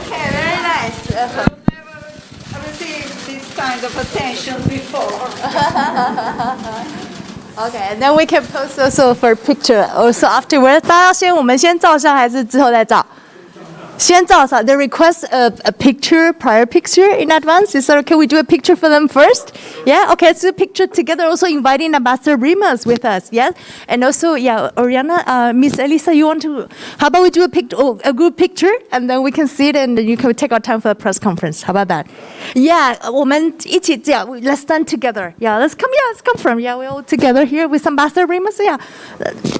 Okay, very nice. I've never received this kind of attention before. Okay, and then we can post also for picture also afterwards. 大家我们先照相还是之后再照？先照相。They request a picture, prior picture in advance. Is that okay? We do a picture for them first? Yeah? Okay, let's do a picture together. Also inviting Ambassador Rimas with us. Yes? And also, yeah, Oriana, Miss Elisa, you want to, how about we do a group picture and then we can see it and then you can take our time for the press conference. How about that? Yeah, 我们一起这样 let's stand together. Yeah, let's come from. Yeah, we're all together here with Ambassador Rimas. Yeah.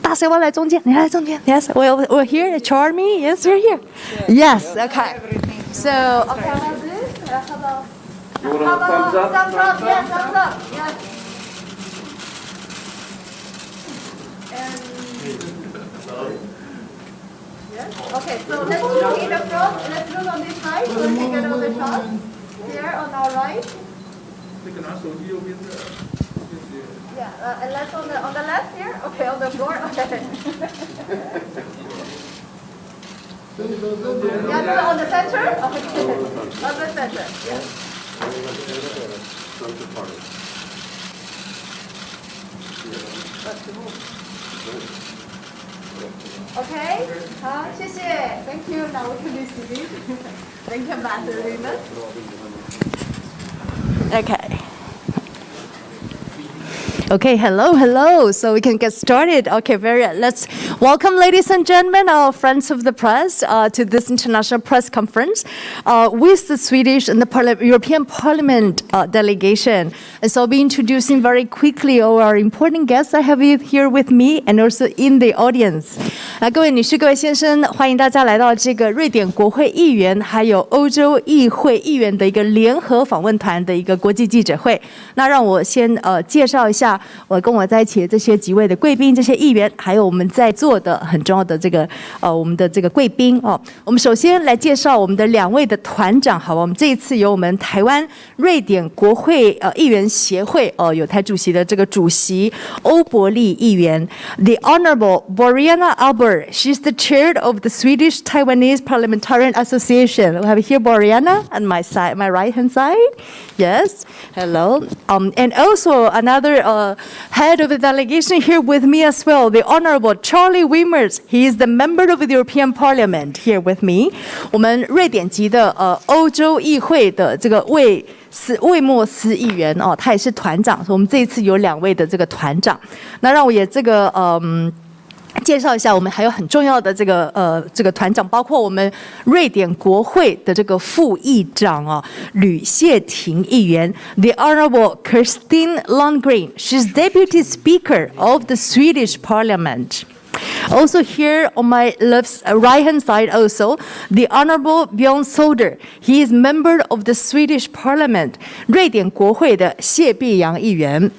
大谁要来中间？你来中间。Yes, we're here. Charmy. Yes, you're here. Yes, okay. So, okay, how about this? How about thumbs up? Yes, thumbs up. Yes. And yes. Okay, so let's look in the front. Let's look on this side. So we can get all the shots. Here on our right. Yeah, and let's on the left here. Okay, on the floor. Okay. Yeah, on the center? Okay. On the center, yes. Okay, 好，谢谢 Thank you. Now we can be seated. Thank you, Ambassador Rimas. Okay. Okay, hello. So we can get started. Okay, let's welcome, ladies and gentlemen, our friends of the press, to this international press conference with the Swedish and the European Parliament delegation. And so I'll be introducing very quickly all our important guests I have here with me and also in the audience. 各位女士、各位先生，欢迎大家来到这个瑞典国会议员还有欧洲议会议员的一个联合访问团的一个国际记者会。那让我先介绍一下我跟我在一起的这些几位的贵宾，这些议员，还有我们在座的很重要的这个我们的这个贵宾哦。我们首先来介绍我们的两位的团长，好吧？我们这一次由我们台湾瑞典国会议员协会有台主席的这个主席欧伯利议员 ，The Honorable Boriana Albert. She's the chair of the Swedish Taiwanese Parliamentarian Association. We have here Boriana on my side, my right-hand side. Yes, hello. And also another head of the delegation here with me as well, the Honorable Charlie Wimmers. He is the member of the European Parliament here with me. 我们瑞典籍的欧洲议会的这个魏莫斯议员哦，他也是团长。我们这一次有两位的这个团长。那让我也这个介绍一下，我们还有很重要的这个团长，包括我们瑞典国会的这个副议长啊，吕谢婷议员 ，The Honorable Kerstin Lundgren. She's Deputy Speaker of the Swedish Parliament. Also here on my right-hand side also, the Honorable Björn Söder. He is member of the Swedish Parliament. 瑞典国会的谢碧阳议员。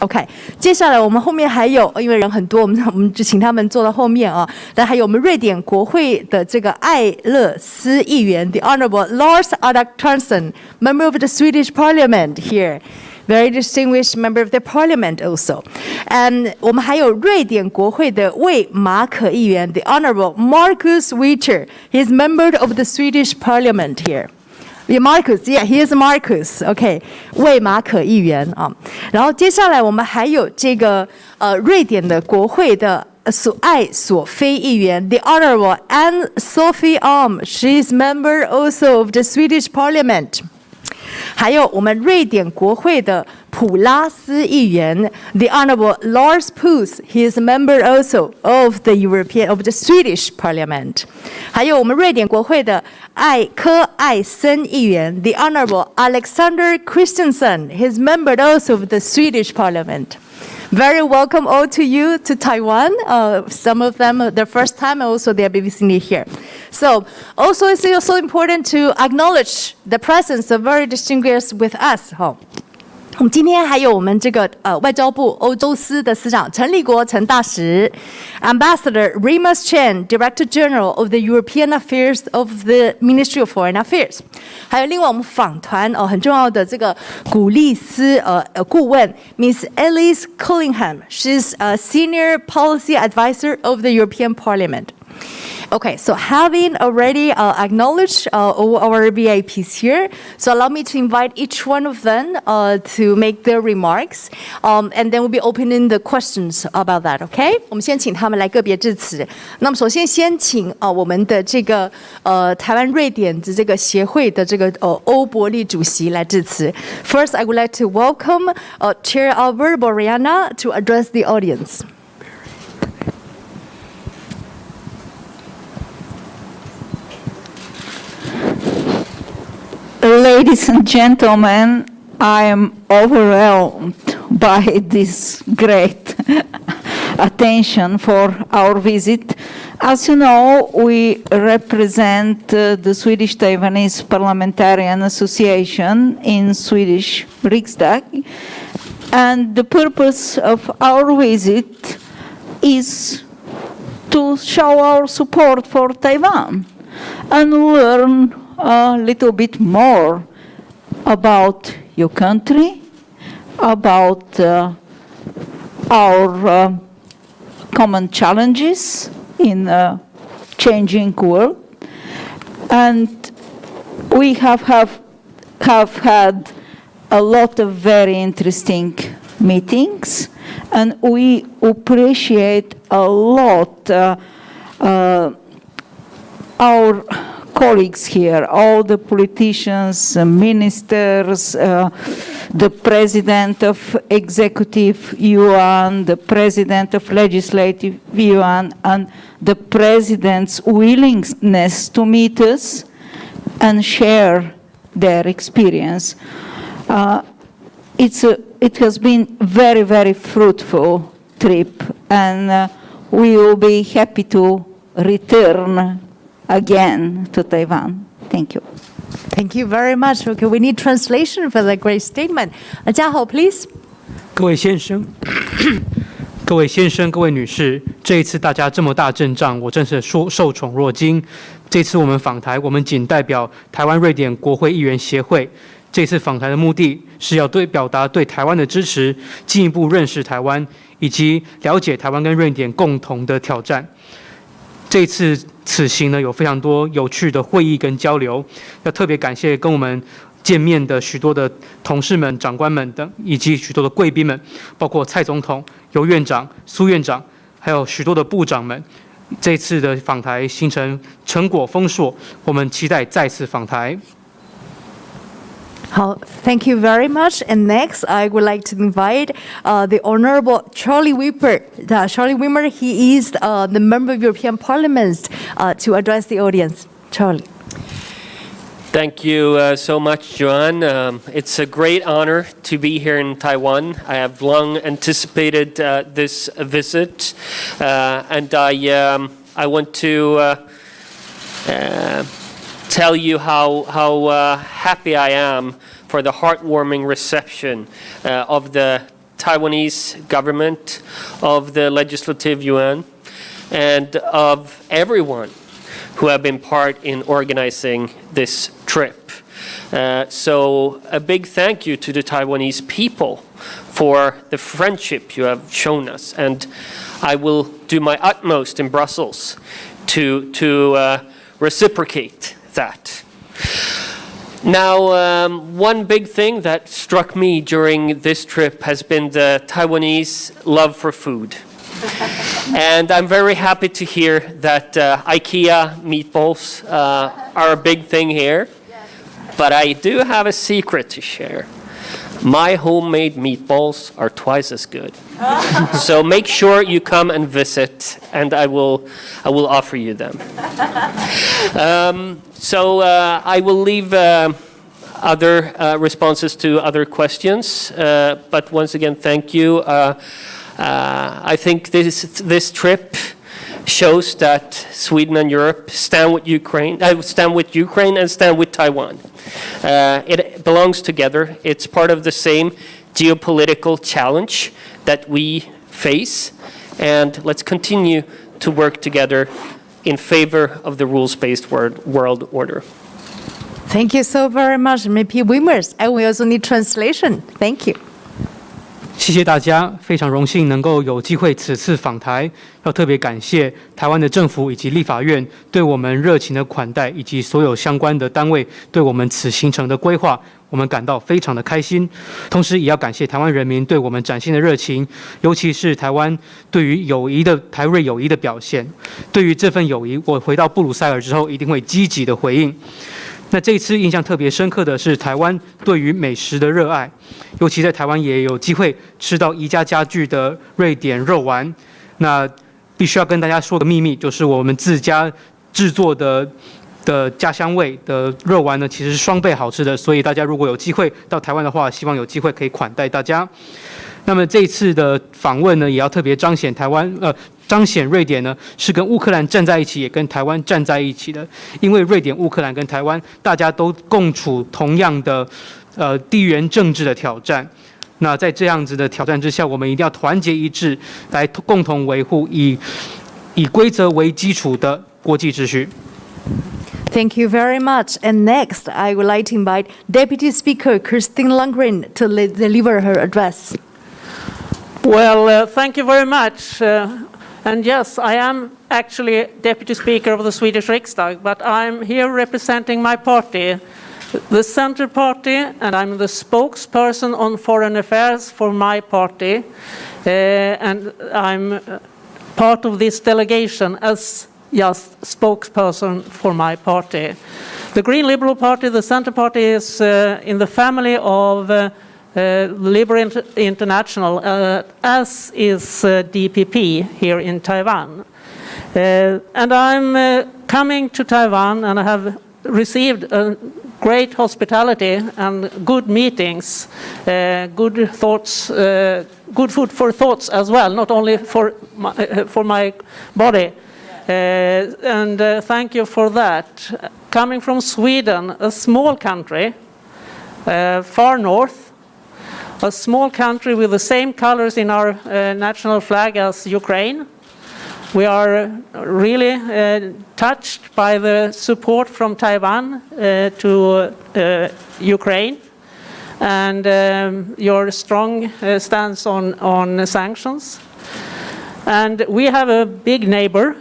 OK， 接下来我们后面还有，因为人很多，我们就请他们坐到后面啊。但还有我们瑞典国会的这个艾勒斯议员 ，The Honorable Lars Adaktusson, member of the Swedish Parliament here. Very distinguished member of the parliament also. And 我们还有瑞典国会的魏马可议员 The Honorable Markus Wicher. He is member of the Swedish parliament here. Yeah, Marcus, yeah, he is Marcus. OK, 魏马可议员啊。然后接下来我们还有这个瑞典的国会的艾索菲议员 The Honorable Ann-Sophie Alm. She is member also of the Swedish parliament. 还有我们瑞典国会的普拉斯议员 The Honorable Lars Poos. He is a member also of the Swedish Parliament. 还有我们瑞典国会的柯艾森议员 The Honorable Alexander Christensen. He is member also of the Swedish Parliament. Very welcome all to you to Taiwan. Some of them their first time, and also they are visiting here. So also it's also important to acknowledge the presence of very distinguished with us. 我们今天还有我们这个外交部欧洲司的司长陈立国陈大使 ，Ambassador Rimas Chen, Director General of the European Affairs of the Ministry of Foreign Affairs， 还有另外我们访团很重要的这个古利斯顾问 Miss Elise Collingham， she's a Senior Policy Advisor of the European Parliament。Okay, so having already acknowledged all our VIPs here, so allow me to invite each one of them to make their remarks, and then we'll be opening the questions about that, okay? 我们先请他们来个别致辞。那么首先先请我们的这个台湾瑞典的这个协会的这个欧伯利主席来致辞。First, I would like to welcome Chair Albert Boriana to address the audience. Ladies and gentlemen, I am overwhelmed by this great attention for our visit. As you know, we represent the Swedish Taiwanese Parliamentarian Association in Swedish Riksdag, and the purpose of our visit is to show our support for Taiwan and learn a little bit more about your country, about our common challenges in a changing world. And we have had a lot of very interesting meetings, and we appreciate a lot our colleagues here, all the politicians, ministers, the president of executive yuan, the president of legislative yuan, and the president's willingness to meet us and share their experience. It has been very, very fruitful trip, and we will be happy to return again to Taiwan. Thank you. Thank you very much. Okay, we need translation for that great statement. 嘉豪 please. 各位先生、各位女士，这一次大家这么大阵仗，我真是受宠若惊。这次我们访台，我们仅代表台湾瑞典国会议员协会。这次访台的目的是要表达对台湾的支持，进一步认识台湾，以及了解台湾跟瑞典共同的挑战。这次此行呢，有非常多有趣的会议跟交流，要特别感谢跟我们见面的许多的同事们、长官们等，以及许多的贵宾们，包括蔡总统、尤院长、苏院长，还有许多的部长们。这次的访台行程成果丰硕，我们期待再次访台。Thank you very much. And next, I would like to invite the Honorable Charlie Wimmer. Charlie Wimmer, he is the member of European Parliament to address the audience. Charlie. Thank you so much, Joanne. It's a great honor to be here in Taiwan. I have long anticipated this visit, and I want to tell you how happy I am for the heartwarming reception of the Taiwanese government, of the Legislative Yuan, and of everyone who have been part in organizing this trip. So a big thank you to the Taiwanese people for the friendship you have shown us, and I will do my utmost in Brussels to reciprocate that. Now, one big thing that struck me during this trip has been the Taiwanese love for food. And I'm very happy to hear that IKEA meatballs are a big thing here. But I do have a secret to share. My homemade meatballs are twice as good. So make sure you come and visit, and I will offer you them. So I will leave other responses to other questions. But once again, thank you. I think this trip shows that Sweden and Europe stand with Ukraine and stand with Taiwan. It belongs together. It's part of the same geopolitical challenge that we face, and let's continue to work together in favor of the rules-based world order. Thank you so very much, MP Wimmers. And we also need translation. Thank you. 谢谢大家，非常荣幸能够有机会此次访台，要特别感谢台湾的政府以及立法院对我们热情的款待，以及所有相关的单位对我们此行程的规划，我们感到非常的开心。同时也要感谢台湾人民对我们展现的热情，尤其是台湾对于台瑞友谊的表现。对于这份友谊，我回到布鲁塞尔之后一定会积极的回应。那这一次印象特别深刻的是台湾对于美食的热爱，尤其在台湾也有机会吃到宜家家具的瑞典肉丸。那必须要跟大家说个秘密，就是我们自家制作的家乡味的肉丸呢，其实是双倍好吃的。所以大家如果有机会到台湾的话，希望有机会可以款待大家。那么这一次的访问呢，也要特别彰显瑞典呢是跟乌克兰站在一起，也跟台湾站在一起的。因为瑞典、乌克兰跟台湾大家都共处同样的地缘政治的挑战。那在这样子的挑战之下，我们一定要团结一致，来共同维护以规则为基础的国际秩序。Thank you very much. And next, I would like to invite Deputy Speaker Christine Lundgren to deliver her address. Well, thank you very much. And yes, I am actually Deputy Speaker of the Swedish Riksdag, but I'm here representing my party, the Centre Party, and I'm the spokesperson on foreign affairs for my party. And I'm part of this delegation as just spokesperson for my party. The Green Liberal Party, the Centre Party, is in the family of Liberal International, as is DPP here in Taiwan. And I'm coming to Taiwan, and I have received a great hospitality and good meetings, good thoughts, good food for thoughts as well, not only for my body. And thank you for that. Coming from Sweden, a small country, far north, a small country with the same colors in our national flag as Ukraine. We are really touched by the support from Taiwan to Ukraine, and your strong stance on sanctions. And we have a big neighbor,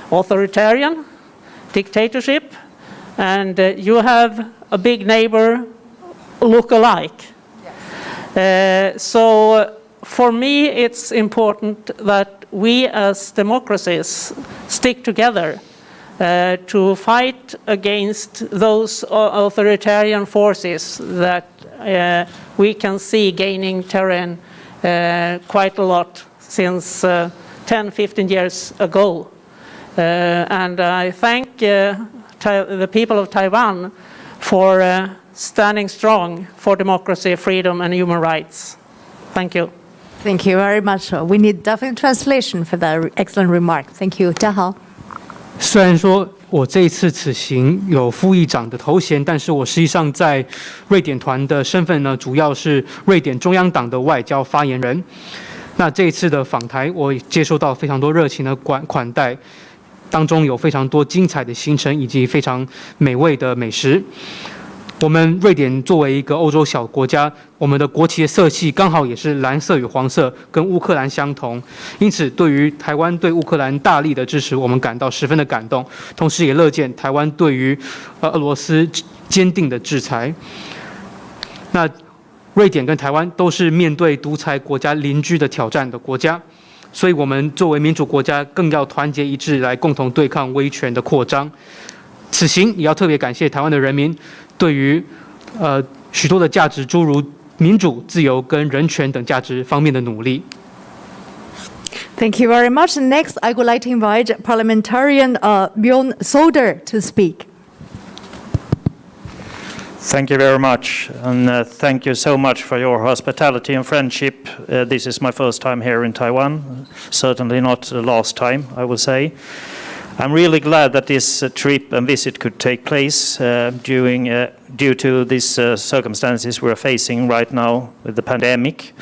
authoritarian, dictatorship, and you have a big neighbor, look-alike. So for me, it's important that we as democracies stick together to fight against those authoritarian forces that we can see gaining terrain quite a lot since 10-15 years ago. And I thank the people of Taiwan for standing strong for democracy, freedom, and human rights. Thank you. Thank you very much. We need definite translation for that excellent remark. Thank you. 嘉豪。虽然说我这一次此行有副议长的头衔，但是我实际上在瑞典团的身份呢，主要是瑞典中央党的外交发言人。那这一次的访台，我接收到非常多热情的款待，当中有非常多精彩的行程以及非常美味的美食。我们瑞典作为一个欧洲小国家，我们的国旗的色系刚好也是蓝色与黄色，跟乌克兰相同。因此，对于台湾对乌克兰大力的支持，我们感到十分的感动，同时也乐见台湾对于俄罗斯坚定的制裁。那瑞典跟台湾都是面对独裁国家邻居的挑战的国家，所以我们作为民主国家，更要团结一致来共同对抗威权的扩张。此行也要特别感谢台湾的人民对于许多的价值，诸如民主、自由跟人权等价值方面的努力。Thank you very much. And next, I would like to invite parliamentarian Bjorn Soder to speak. Thank you very much, and thank you so much for your hospitality and friendship. This is my first time here in Taiwan, certainly not the last time, I will say. I'm really glad that this trip and visit could take place due to these circumstances we're facing right now with the pandemic.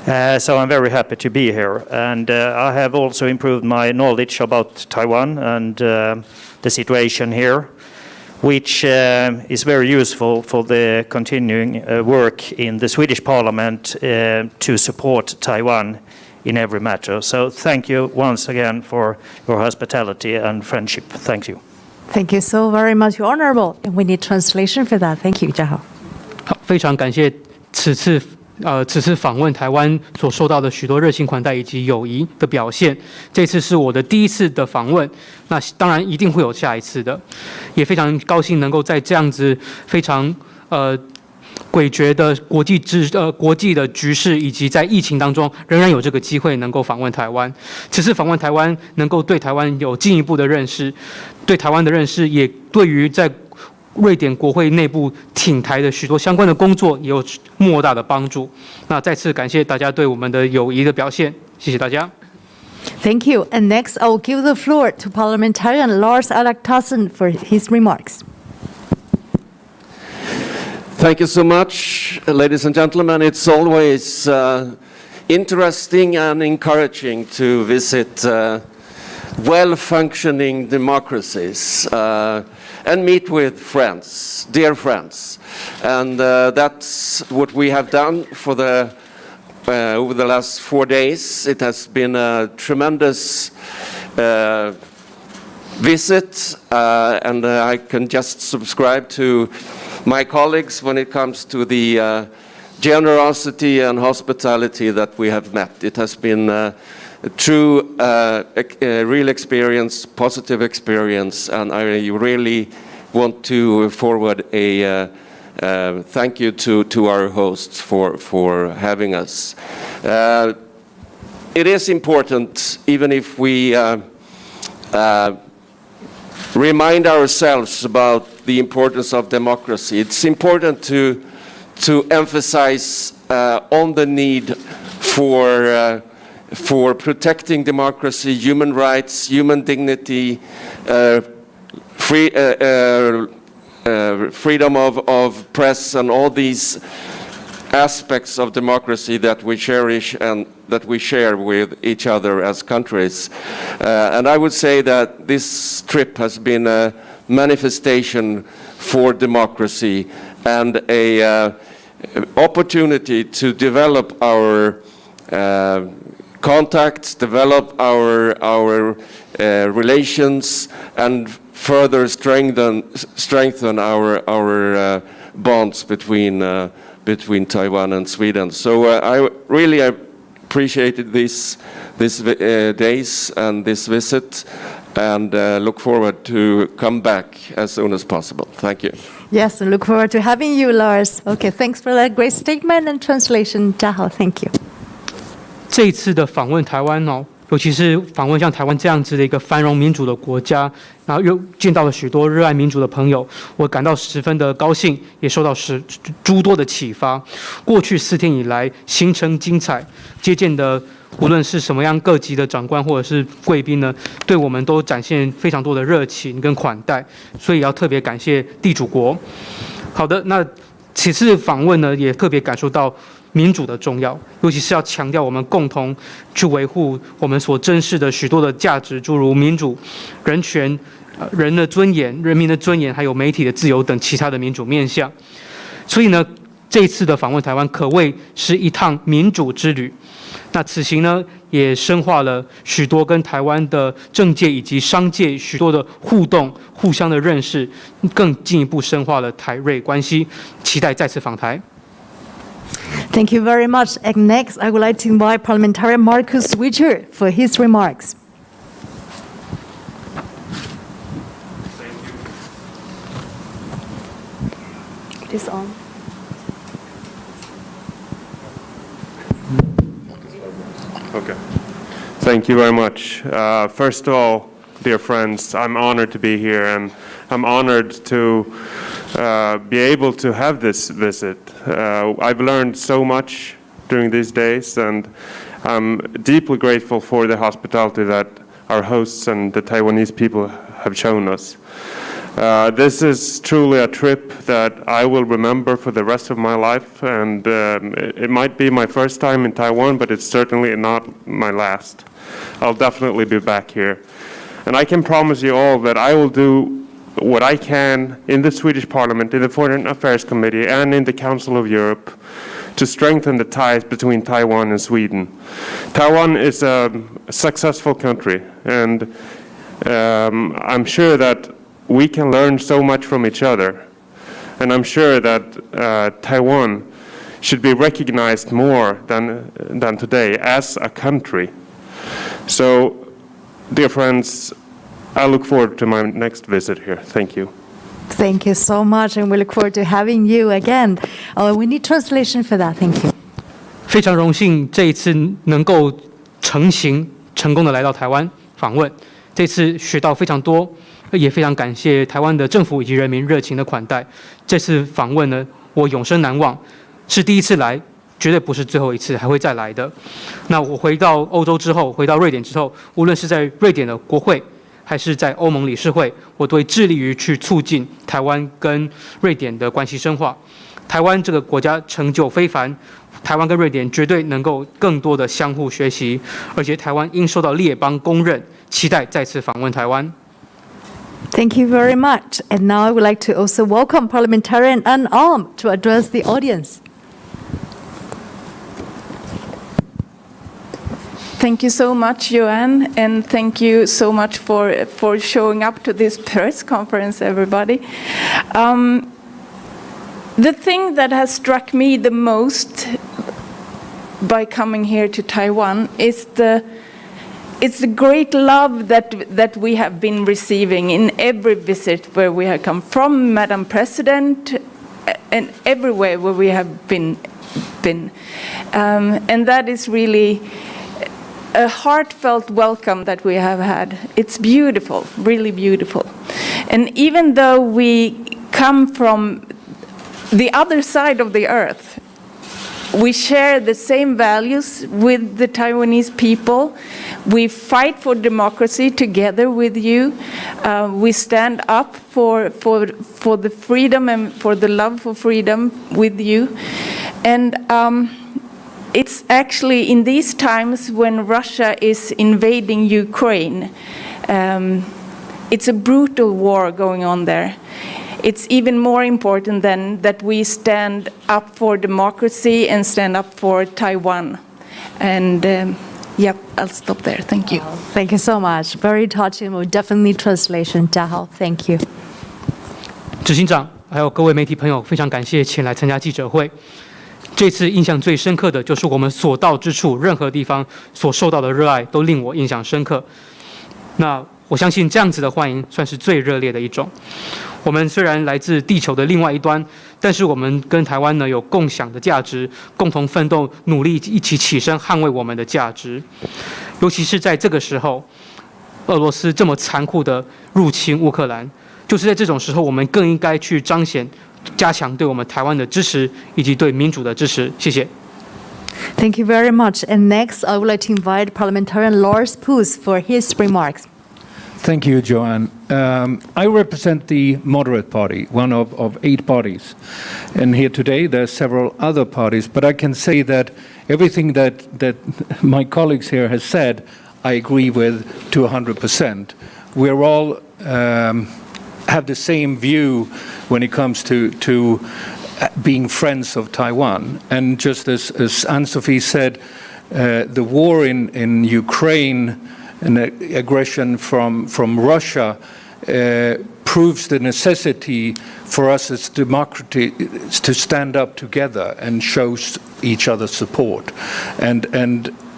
So I'm very happy to be here, and I have also improved my knowledge about Taiwan and the situation here. which is very useful for the continuing work in the Swedish Parliament to support Taiwan in every matter. So thank you once again for your hospitality and friendship. Thank you. Thank you so very much, Your Honorable. And we need translation for that. Thank you, Jiahao. 好，非常感谢此次访问台湾所受到的许多热情款待以及友谊的表现。这次是我的第一次的访问，那当然一定会有下一次的，也非常高兴能够在这样子非常诡谲的国际的局势，以及在疫情当中仍然有这个机会能够访问台湾。此次访问台湾，能够对台湾有进一步的认识，对台湾的认识也对于在瑞典国会内部挺台的许多相关的工作也有莫大的帮助。那再次感谢大家对我们的友谊的表现，谢谢大家。Thank you. And next, I will give the floor to Parliamentarian Lars Adaktusson for his remarks. Thank you so much, ladies and gentlemen. It's always interesting and encouraging to visit well-functioning democracies and meet with friends, dear friends. And that's what we have done for over the last 4 days. It has been a tremendous visit, and I can just subscribe to my colleagues when it comes to the generosity and hospitality that we have met. It has been a true, real experience, positive experience, and I really want to forward a thank you to our hosts for having us. It is important, even if we remind ourselves about the importance of democracy. It's important to emphasize on the need for protecting democracy, human rights, human dignity, freedom of press, and all these aspects of democracy that we cherish and that we share with each other as countries. And I would say that this trip has been a manifestation for democracy and a opportunity to develop our contacts, develop our relations, and further strengthen our bonds between Taiwan and Sweden. So I really appreciated these days and this visit, and look forward to come back as soon as possible. Thank you. Yes, and look forward to having you, Lars. Okay, thanks for that great statement and translation. Jiahao, thank you. 这一次的访问台湾尤其是访问像台湾这样子的一个繁荣民主的国家，然后又见到了许多热爱民主的朋友，我感到十分的高兴，也受到诸多的启发。过去4天以来，行程精彩，接见的无论是什么样各级的长官或者是贵宾呢，对我们都展现非常多的热情跟款待，所以要特别感谢地主国。好的，那此次访问呢，也特别感受到民主的重要，尤其是要强调我们共同去维护我们所珍视的许多的价值，诸如民主、人权、人的尊严、人民的尊严，还有媒体的自由等其他的民主面向。所以呢，这一次的访问台湾可谓是一趟民主之旅。那此行呢，也深化了许多跟台湾的政界以及商界许多的互动、互相的认识，更进一步深化了台瑞关系。期待再次访台。Thank you very much. And next, I would like to invite Parliamentarian Markus Switcher for his remarks. It is on. Okay. Thank you very much. First of all, dear friends, I'm honored to be here, and I'm honored to be able to have this visit. I've learned so much during these days, and I'm deeply grateful for the hospitality that our hosts and the Taiwanese people have shown us. This is truly a trip that I will remember for the rest of my life, and it might be my first time in Taiwan, but it's certainly not my last. I'll definitely be back here. And I can promise you all that I will do what I can in the Swedish Parliament, in the Foreign Affairs Committee, and in the Council of Europe to strengthen the ties between Taiwan and Sweden. Taiwan is a successful country, and I'm sure that we can learn so much from each other. And I'm sure that Taiwan should be recognized more than today as a country. So, dear friends, I look forward to my next visit here. Thank you. Thank you so much, and we look forward to having you again. We need translation for that. Thank you. 非常荣幸这一次能够成功的来到台湾访问，这次学到非常多，也非常感谢台湾的政府以及人民热情的款待。这次访问呢，我永生难忘，是第一次来，绝对不是最后一次，还会再来的。那我回到欧洲之后，回到瑞典之后，无论是在瑞典的国会，还是在欧盟理事会，我都会致力于去促进台湾跟瑞典的关系深化。台湾这个国家成就非凡，台湾跟瑞典绝对能够更多的相互学习，而且台湾应受到列邦公认，期待再次访问台湾。Thank you very much. And now I would like to also welcome Parliamentarian An Alm to address the audience. Thank you so much, Joanne, and thank you so much for showing up to this press conference, everybody. The thing that has struck me the most by coming here to Taiwan is it's the great love that we have been receiving in every visit where we have come from, Madam President, and everywhere where we have been. And that is really a heartfelt welcome that we have had. It's beautiful, really beautiful. And even though we come from the other side of the earth, we share the same values with the Taiwanese people. We fight for democracy together with you. We stand up for the freedom and for the love for freedom with you. And it's actually in these times when Russia is invading Ukraine, it's a brutal war going on there. It's even more important than that we stand up for democracy and stand up for Taiwan. And yep, I'll stop there. Thank you. Thank you so much. Very touching. We'll definitely translation. 家好 Thank you. 执行长，还有各位媒体朋友，非常感谢前来参加记者会。这次印象最深刻的就是我们所到之处，任何地方所受到的热爱都令我印象深刻。那我相信这样子的欢迎算是最热烈的一种。我们虽然来自地球的另外一端，但是我们跟台湾呢有共享的价值，共同奋斗，努力一起起身捍卫我们的价值。尤其是在这个时候，俄罗斯这么残酷的入侵乌克兰，就是在这种时候，我们更应该去彰显、加强对我们台湾的支持，以及对民主的支持。谢谢。Thank you very much. And next, I would like to invite Parliamentarian Lars Poos for his remarks. Thank you, Joanne. I represent the Moderate Party, one of 8 parties. And here today, there are several other parties, but I can say that everything that my colleagues here has said, I agree with to 100%. We're all have the same view when it comes to being friends of Taiwan. And just as Anne-Sophie said, the war in Ukraine and the aggression from Russia proves the necessity for us as democracy to stand up together and show each other support. And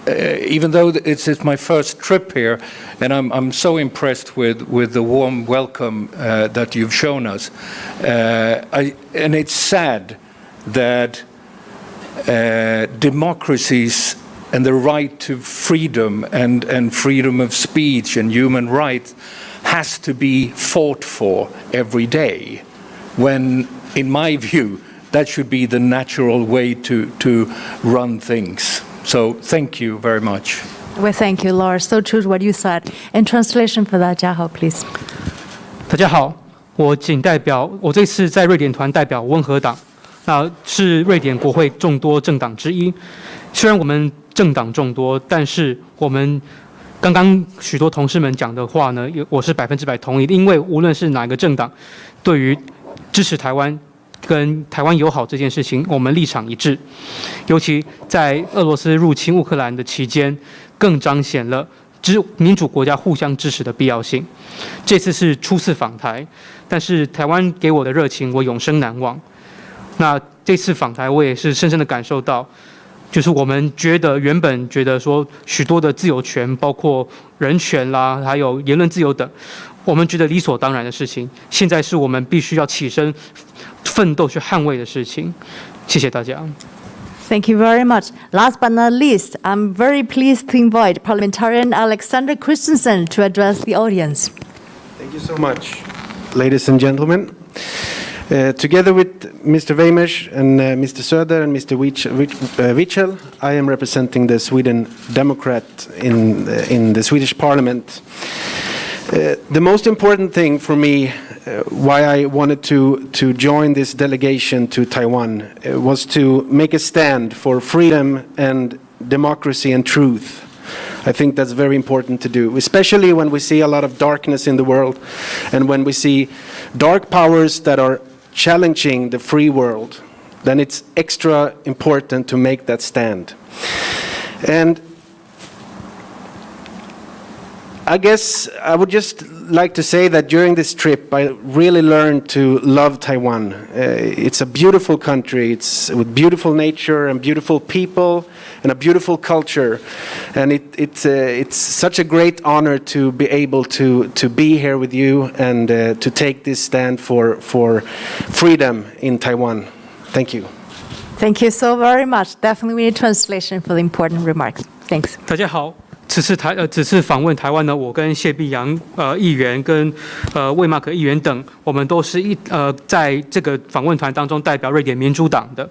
even though it's my first trip here, and I'm so impressed with the warm welcome that you've shown us. And it's sad that democracies and the right to freedom and freedom of speech and human rights has to be fought for every day, when, in my view, that should be the natural way to run things. So thank you very much. Well, thank you, Lars. So true to what you said. In translation for that, 家好 please. 大家好，我这次在瑞典团代表温和党，是瑞典国会众多政党之一。虽然我们政党众多，但是我们刚刚许多同事们讲的话呢，我是100%同意的，因为无论是哪个政党，对于支持台湾跟台湾友好这件事情，我们立场一致。尤其在俄罗斯入侵乌克兰的期间，更彰显了民主国家互相支持的必要性。这次是初次访台，但是台湾给我的热情，我永生难忘。那这次访台，我也是深深的感受到，就是我们原本觉得说许多的自由权，包括人权啦，还有言论自由等，我们觉得理所当然的事情，现在是我们必须要起身奋斗去捍卫的事情。谢谢大家。Thank you very much. Last but not least, I'm very pleased to invite Parliamentarian Alexander Christensen to address the audience. Thank you so much, ladies and gentlemen. Together with Mr. Weimers and Mr. Söder and Mr. Wiechel, I am representing the Sweden Democrat in the Swedish Parliament. The most important thing for me, why I wanted to join this delegation to Taiwan, was to make a stand for freedom and democracy and truth. I think that's very important to do, especially when we see a lot of darkness in the world and when we see dark powers that are challenging the free world, then it's extra important to make that stand. And I guess I would just like to say that during this trip, I really learned to love Taiwan. It's a beautiful country. It's with beautiful nature and beautiful people and a beautiful culture. And it's such a great honor to be able to be here with you and to take this stand for freedom in Taiwan. Thank you. Thank you so very much. Definitely we need translation for the important remarks. Thanks. 大家好。此次访问台湾呢，我跟谢碧阳议员跟魏马可议员等，我们都是在这个访问团当中代表瑞典民主党的。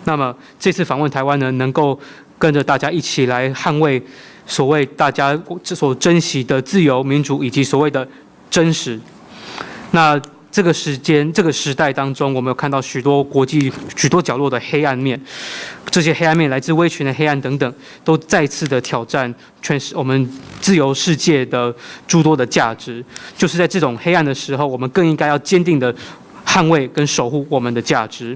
那么这次访问台湾呢，能够跟着大家一起来捍卫所谓大家所珍惜的自由民主以及所谓的真实。那这个时代当中，我们有看到许多角落的黑暗面，这些黑暗面来自威权的黑暗等等，都再次的挑战我们自由世界的诸多的价值。就是在这种黑暗的时候，我们更应该要坚定的捍卫跟守护我们的价值。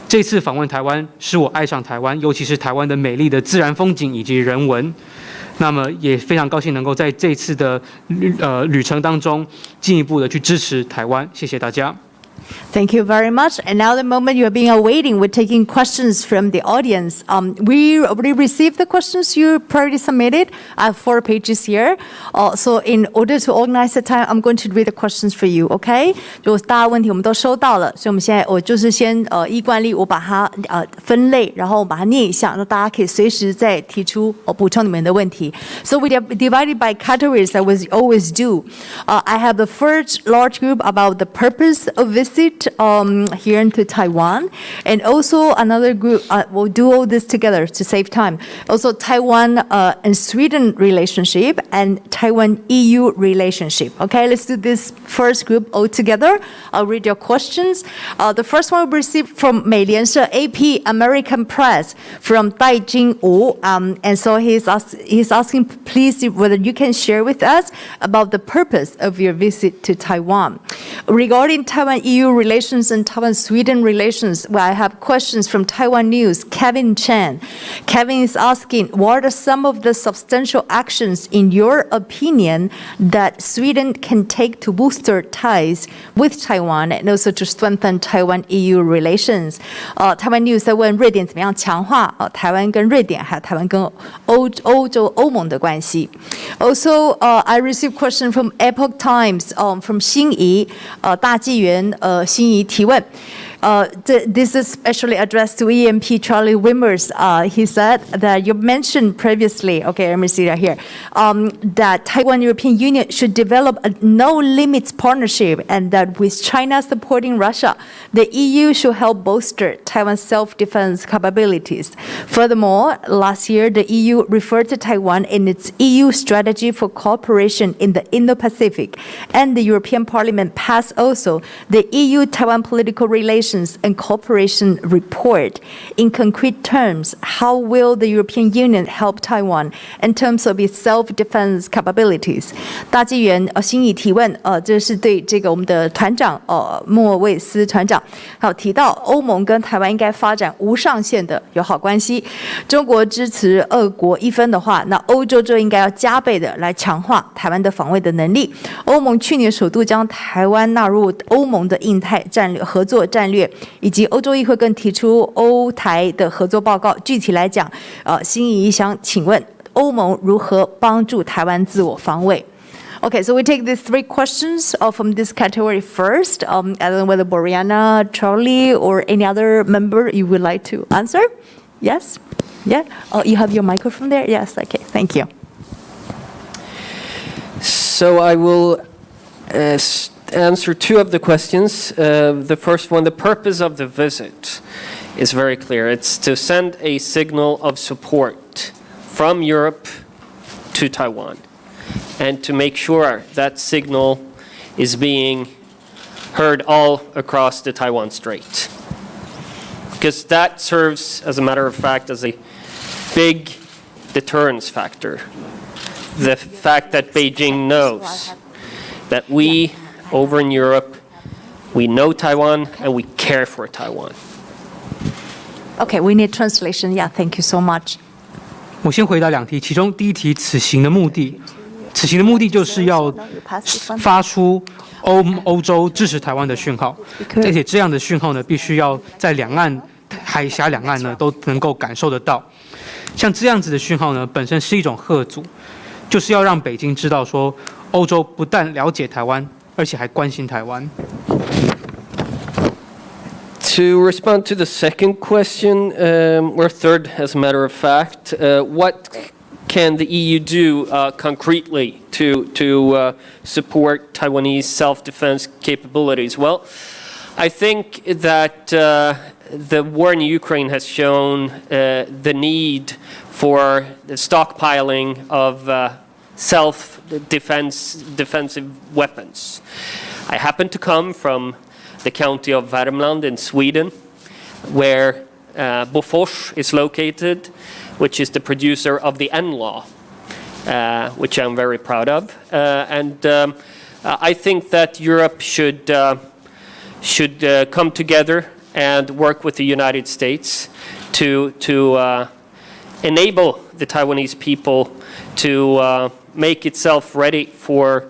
这次访问台湾，使我爱上台湾，尤其是台湾的美丽的自然风景以及人文。那么也非常高兴能够在这次的旅程当中进一步的去支持台湾，谢谢大家。Thank you very much. And now the moment you are being awaiting, we're taking questions from the audience. We already received the questions you already submitted. I have 4 pages here. So in order to organize the time, I'm going to read the questions for you, okay? 就大家问题我们都收到了，所以我们现在我就是先依惯例我把它分类，然后把它念一下，那大家可以随时再提出补充你们的问题。So we divided by categories as we always do. I have the first large group about the purpose of visit here into Taiwan, and also another group. We'll do all this together to save time. Also, Taiwan and Sweden relationship and Taiwan-EU relationship. Okay, let's do this first group all together. I'll read your questions. The first one we received from 美联社 AP American Press from Dai Jingwu, and so he's asking, please, whether you can share with us about the purpose of your visit to Taiwan. Regarding Taiwan-EU relations and Taiwan-Sweden relations, well, I have questions from Taiwan News, Kevin Chen. Kevin is asking, what are some of the substantial actions, in your opinion, that Sweden can take to booster ties with Taiwan and also to strengthen Taiwan-EU relations? Taiwan News 在问瑞典怎么样强化台湾跟瑞典还有台湾跟欧盟的关系。Also, I received question from Epoch Times from 新怡大纪元新怡提问。This is especially addressed to EMP Charlie Wimmers. He said that you mentioned previously, okay, let me see that here, that Taiwan-European Union should develop a no-limits partnership and that with China supporting Russia, the EU should help bolster Taiwan's self-defense capabilities. Furthermore, last year, the EU referred to Taiwan in its EU strategy for cooperation in the Indo-Pacific, and the European Parliament passed also the EU-Taiwan political relations relations and cooperation report. In concrete terms, how will the European Union help Taiwan in terms of its self-defense capabilities? 大纪元心仪提问，这是对这个我们的团长莫卫斯团长，还有提到欧盟跟台湾应该发展无上限的友好关系。中国支持2国1分的话，那欧洲就应该要加倍的来强化台湾的防卫的能力。欧盟去年首度将台湾纳入欧盟的印太战略合作战略，以及欧洲议会更提出欧台的合作报告。具体来讲，心仪想请问欧盟如何帮助台湾自我防卫？Okay, so we take these 3 questions from this category first. I don't know whether Boriana, Charlie, or any other member you would like to answer. Yes? Yeah? Oh, you have your microphone there? Yes, okay, thank you. So I will answer 2 of the questions. The first one, the purpose of the visit is very clear. It's to send a signal of support from Europe to Taiwan, and to make sure that signal is being heard all across the Taiwan Strait. Because that serves, as a matter of fact, as a big deterrence factor. The fact that Beijing knows that we, over in Europe, we know Taiwan and we care for Taiwan. Okay, we need translation. Yeah, thank you so much. 我先回答2题，其中第1题，此行的目的就是要发出欧洲支持台湾的讯号，而且这样的讯号呢，必须要在两岸海峡两岸呢都能够感受得到。像这样子的讯号呢，本身是一种嚇阻，就是要让北京知道说，欧洲不但了解台湾，而且还关心台湾。To respond to the second question, or third, as a matter of fact, what can the EU do concretely to support Taiwanese self-defense capabilities? Well, I think that the war in Ukraine has shown the need for the stockpiling of defensive weapons. I happen to come from the county of Värmland in Sweden, where Bofors is located, which is the producer of the NLAW, which I'm very proud of. And I think that Europe should come together and work with the United States to enable the Taiwanese people to make itself ready for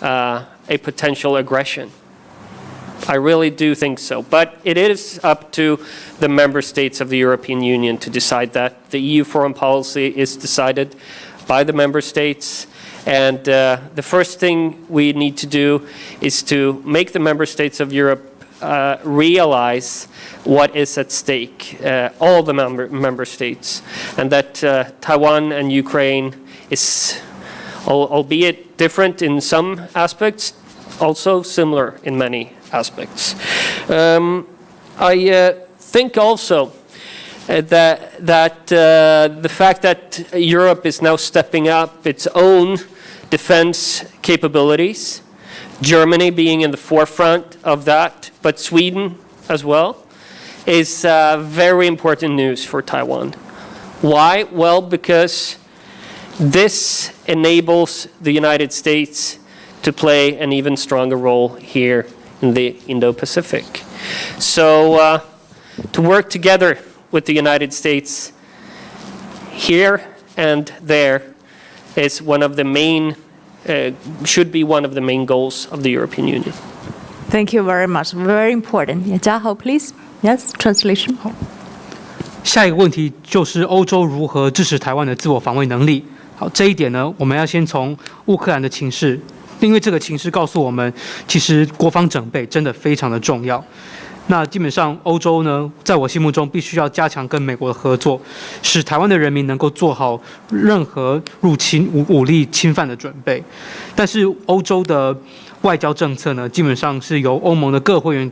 a potential aggression. I really do think so. But it is up to the member states of the European Union to decide that. The EU foreign policy is decided by the member states. And the first thing we need to do is to make the member states of Europe realize what is at stake, all the member states, and that Taiwan and Ukraine is, albeit different in some aspects, also similar in many aspects. I think also that the fact that Europe is now stepping up its own defense capabilities, Germany being in the forefront of that, but Sweden as well, is very important news for Taiwan. Why? Well, because this enables the United States to play an even stronger role here in the Indo-Pacific. So to work together with the United States here and there is one of the main, should be one of the main goals of the European Union. Thank you very much. Very important. Jiahao, please. Yes, translation. 下一个问题就是欧洲如何支持台湾的自我防卫能力。好，这一点呢，我们要先从乌克兰的情势，因为这个情势告诉我们，其实国防整备真的非常的重要。那基本上欧洲呢，在我心目中必须要加强跟美国的合作，使台湾的人民能够做好任何入侵武力侵犯的准备。但是欧洲的外交政策呢，基本上是由欧盟的各会员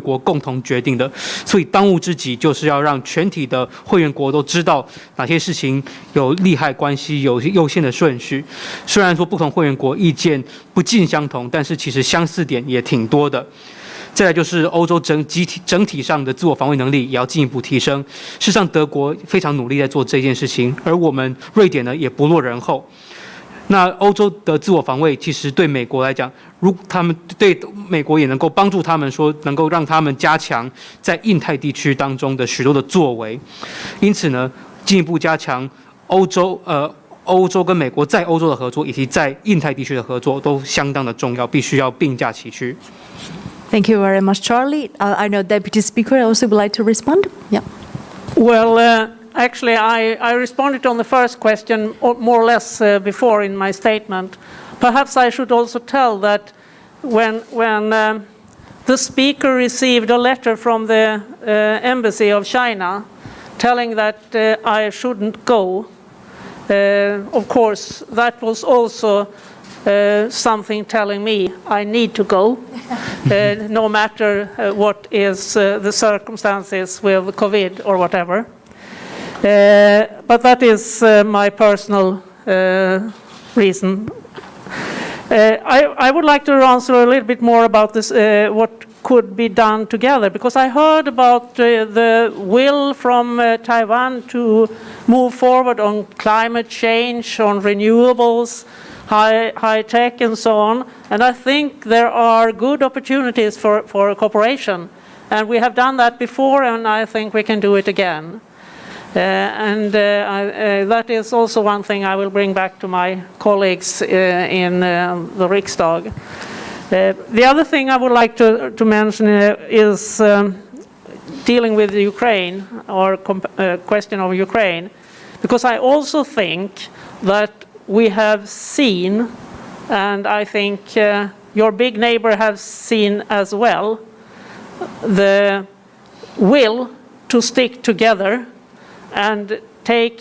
国共同决定的，所以当务之急就是要让全体的会员国都知道哪些事情有利害关系，有优先的顺序。虽然说不同会员国意见不尽相同，但是其实相似点也挺多的。再来就是欧洲整体上的自我防卫能力也要进一步提升。事实上，德国非常努力在做这件事情，而我们瑞典呢也不落人后。那欧洲的自我防卫其实对美国来讲，他们对美国也能够帮助他们说，能够让他们加强在印太地区当中的许多的作为。因此呢，进一步加强欧洲跟美国在欧洲的合作，以及在印太地区的合作都相当的重要，必须要并驾齐驱。Thank you very much, Charlie. I know Deputy Speaker also would like to respond. Yeah. Well, actually, I responded on the first question more or less before in my statement. Perhaps I should also tell that when the speaker received a letter from the embassy of China telling that I shouldn't go, of course, that was also something telling me I need to go, no matter what is the circumstances with COVID or whatever. But that is my personal reason. I would like to answer a little bit more about this, what could be done together, because I heard about the will from Taiwan to move forward on climate change, on renewables, high tech and so on, and I think there are good opportunities for cooperation, and we have done that before, and I think we can do it again. That is also one thing I will bring back to my colleagues in the Riksdag. The other thing I would like to mention is dealing with Ukraine, or question of Ukraine, because I also think that we have seen, and I think your big neighbor has seen as well, the will to stick together and take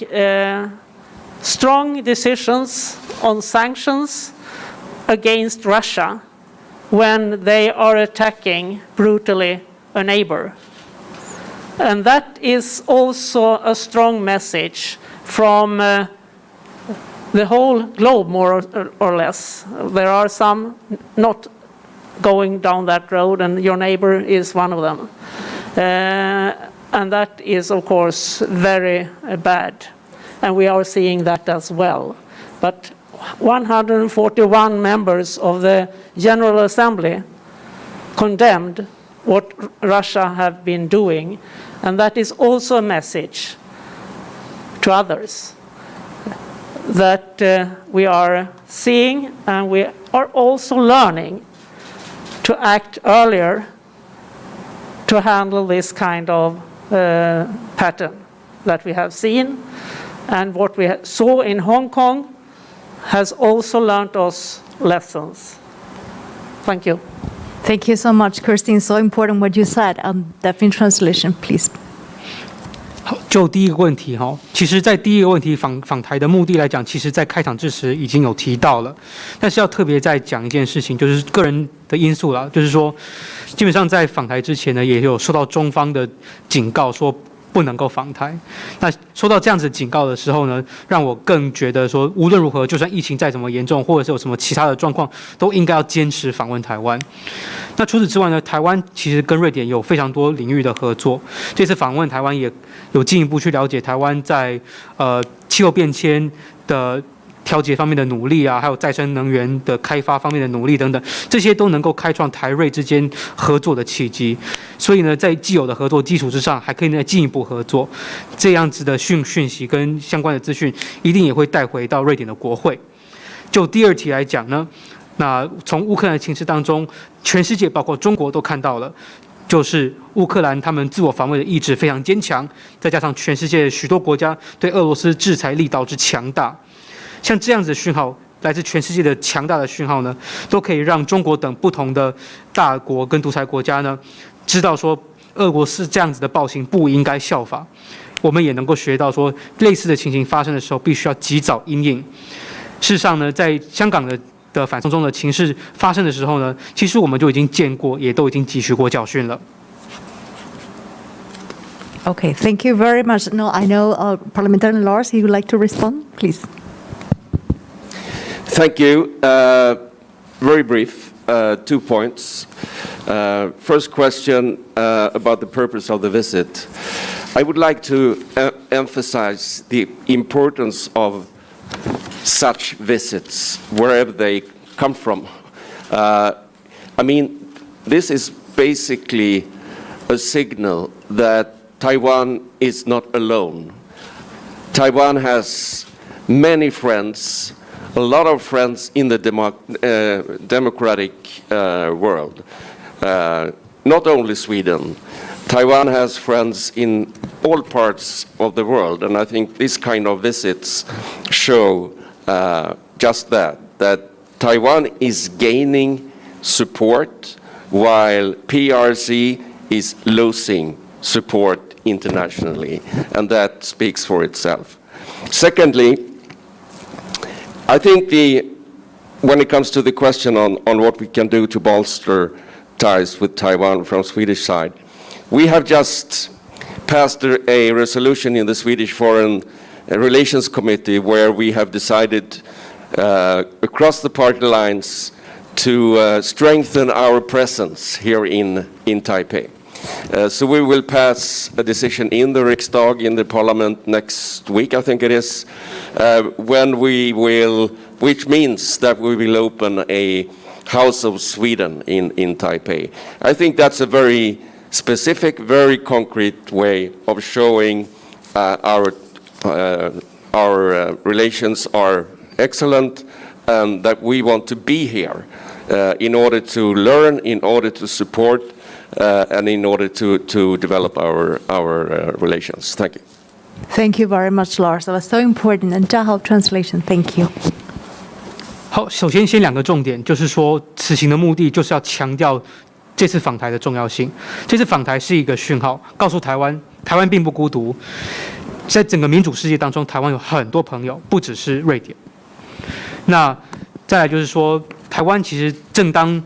strong decisions on sanctions against Russia when they are attacking brutally a neighbor. And that is also a strong message from the whole globe, more or less. There are some not going down that road, and your neighbor is one of them. And that is, of course, very bad. And we are seeing that as well. But 141 members of the General Assembly condemned what Russia have been doing. And that is also a message to others that we are seeing, and we are also learning to act earlier to handle this kind of pattern that we have seen. And what we saw in Hong Kong has also learned us lessons. Thank you. Thank you so much, Christine. So important what you said. Definitely translation, please. 好，就第一个问题哈，其实，在第一个问题访台的目的来讲，其实在开场之时已经有提到了，但是要特别再讲一件事情，就是个人的因素啦，就是说，基本上在访台之前呢，也有受到中方的警告说不能够访台。那收到这样子的警告的时候呢，让我更觉得说，无论如何，就算疫情再怎么严重，或者是有什么其他的状况，都应该要坚持访问台湾。那除此之外呢，台湾其实跟瑞典有非常多领域的合作。这次访问台湾也有进一步去了解台湾在气候变迁的调节方面的努力啊，还有再生能源的开发方面的努力等等，这些都能够开创台瑞之间合作的契机。所以呢，在既有的合作基础之上，还可以再进一步合作。这样子的讯息跟相关的资讯，一定也会带回到瑞典的国会。就第二题来讲呢，那从乌克兰的情势当中，全世界包括中国都看到了，就是乌克兰他们自我防卫的意志非常坚强，再加上全世界许多国家对俄罗斯制裁力道之强大，像这样子的讯号，来自全世界的强大的讯号呢，都可以让中国等不同的大国跟独裁国家呢，知道说俄国是这样子的暴行不应该效法。我们也能够学到说，类似的情形发生的时候，必须要及早因应。事实上呢，在香港的反送中的情势发生的时候呢，其实我们就已经见过，也都已经汲取过教训了。Okay, thank you very much. No, I know Parliamentarian Lars, he would like to respond, please. Thank you. Very brief. 2 points. First question about the purpose of the visit. I would like to emphasize the importance of such visits, wherever they come from. I mean, this is basically a signal that Taiwan is not alone. Taiwan has many friends, a lot of friends in the democratic world, not only Sweden. Taiwan has friends in all parts of the world, and I think this kind of visits show just that Taiwan is gaining support while PRC is losing support internationally, and that speaks for itself. Secondly, I think when it comes to the question on what we can do to bolster ties with Taiwan from Swedish side, we have just passed a resolution in the Swedish Foreign Relations Committee where we have decided across the party lines to strengthen our presence here in Taipei. So we will pass a decision in the Riksdag, in the Parliament next week, I think it is, which means that we will open a House of Sweden in Taipei. I think that's a very specific, very concrete way of showing our relations are excellent and that we want to be here in order to learn, in order to support, and in order to develop our relations. Thank you. Thank you very much, Lars. That was so important. And Zhao translation, thank you. 好，首先2个重点，就是说此行的目的就是要强调这次访台的重要性。这次访台是一个讯号，告诉台湾并不孤独，在整个民主世界当中，台湾有很多朋友，不只是瑞典。那再来就是说，台湾其实正当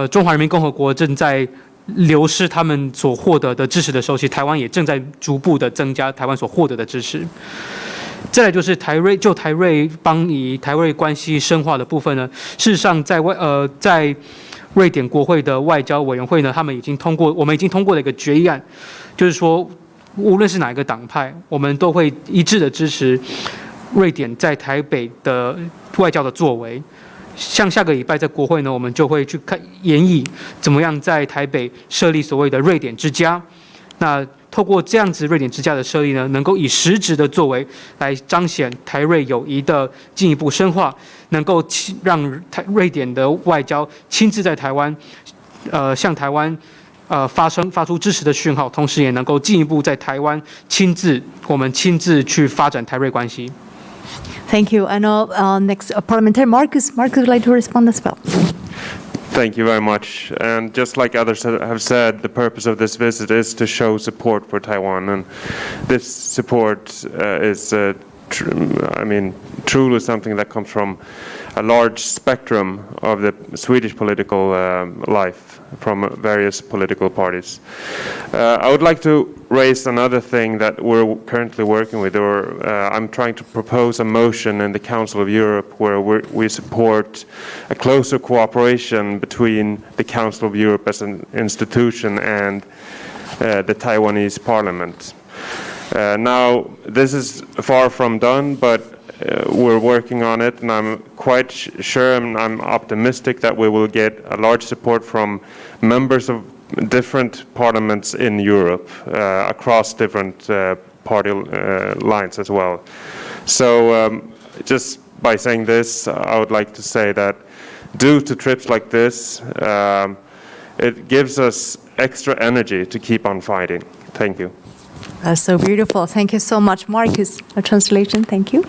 中华人民共和国正在流失他们所获得的支持的时候，其实台湾也正在逐步的增加台湾所获得的支持。再来就是台瑞邦谊、台瑞关系深化的部分呢，事实上在瑞典国会的外交委员会呢，我们已经通过了一个决议案，就是说无论是哪一个党派，我们都会一致的支持瑞典在台北的外交的作为。像下个礼拜在国会呢，我们就会去研议怎么样在台北设立所谓的瑞典之家。那透过这样子瑞典之家的设立呢，能够以实质的作为来彰显台瑞友谊的进一步深化，能够让瑞典的外交亲自在台湾，向台湾发出支持的讯号，同时也能够进一步在台湾我们亲自去发展台瑞关系。Thank you. And next, Parliamentary Marcus. Marcus would like to respond as well. Thank you very much. And just like others have said, the purpose of this visit is to show support for Taiwan. And this support is, truly something that comes from a large spectrum of the Swedish political life from various political parties. I would like to raise another thing that we're currently working with, or I'm trying to propose a motion in the Council of Europe where we support a closer cooperation between the Council of Europe as an institution and the Taiwanese parliament. Now, this is far from done, but we're working on it, and I'm quite sure and I'm optimistic that we will get a large support from members of different parliaments in Europe across different party lines as well. So just by saying this, I would like to say that due to trips like this, it gives us extra energy to keep on fighting. Thank you. That's so beautiful. Thank you so much, Marcus. A translation, thank you.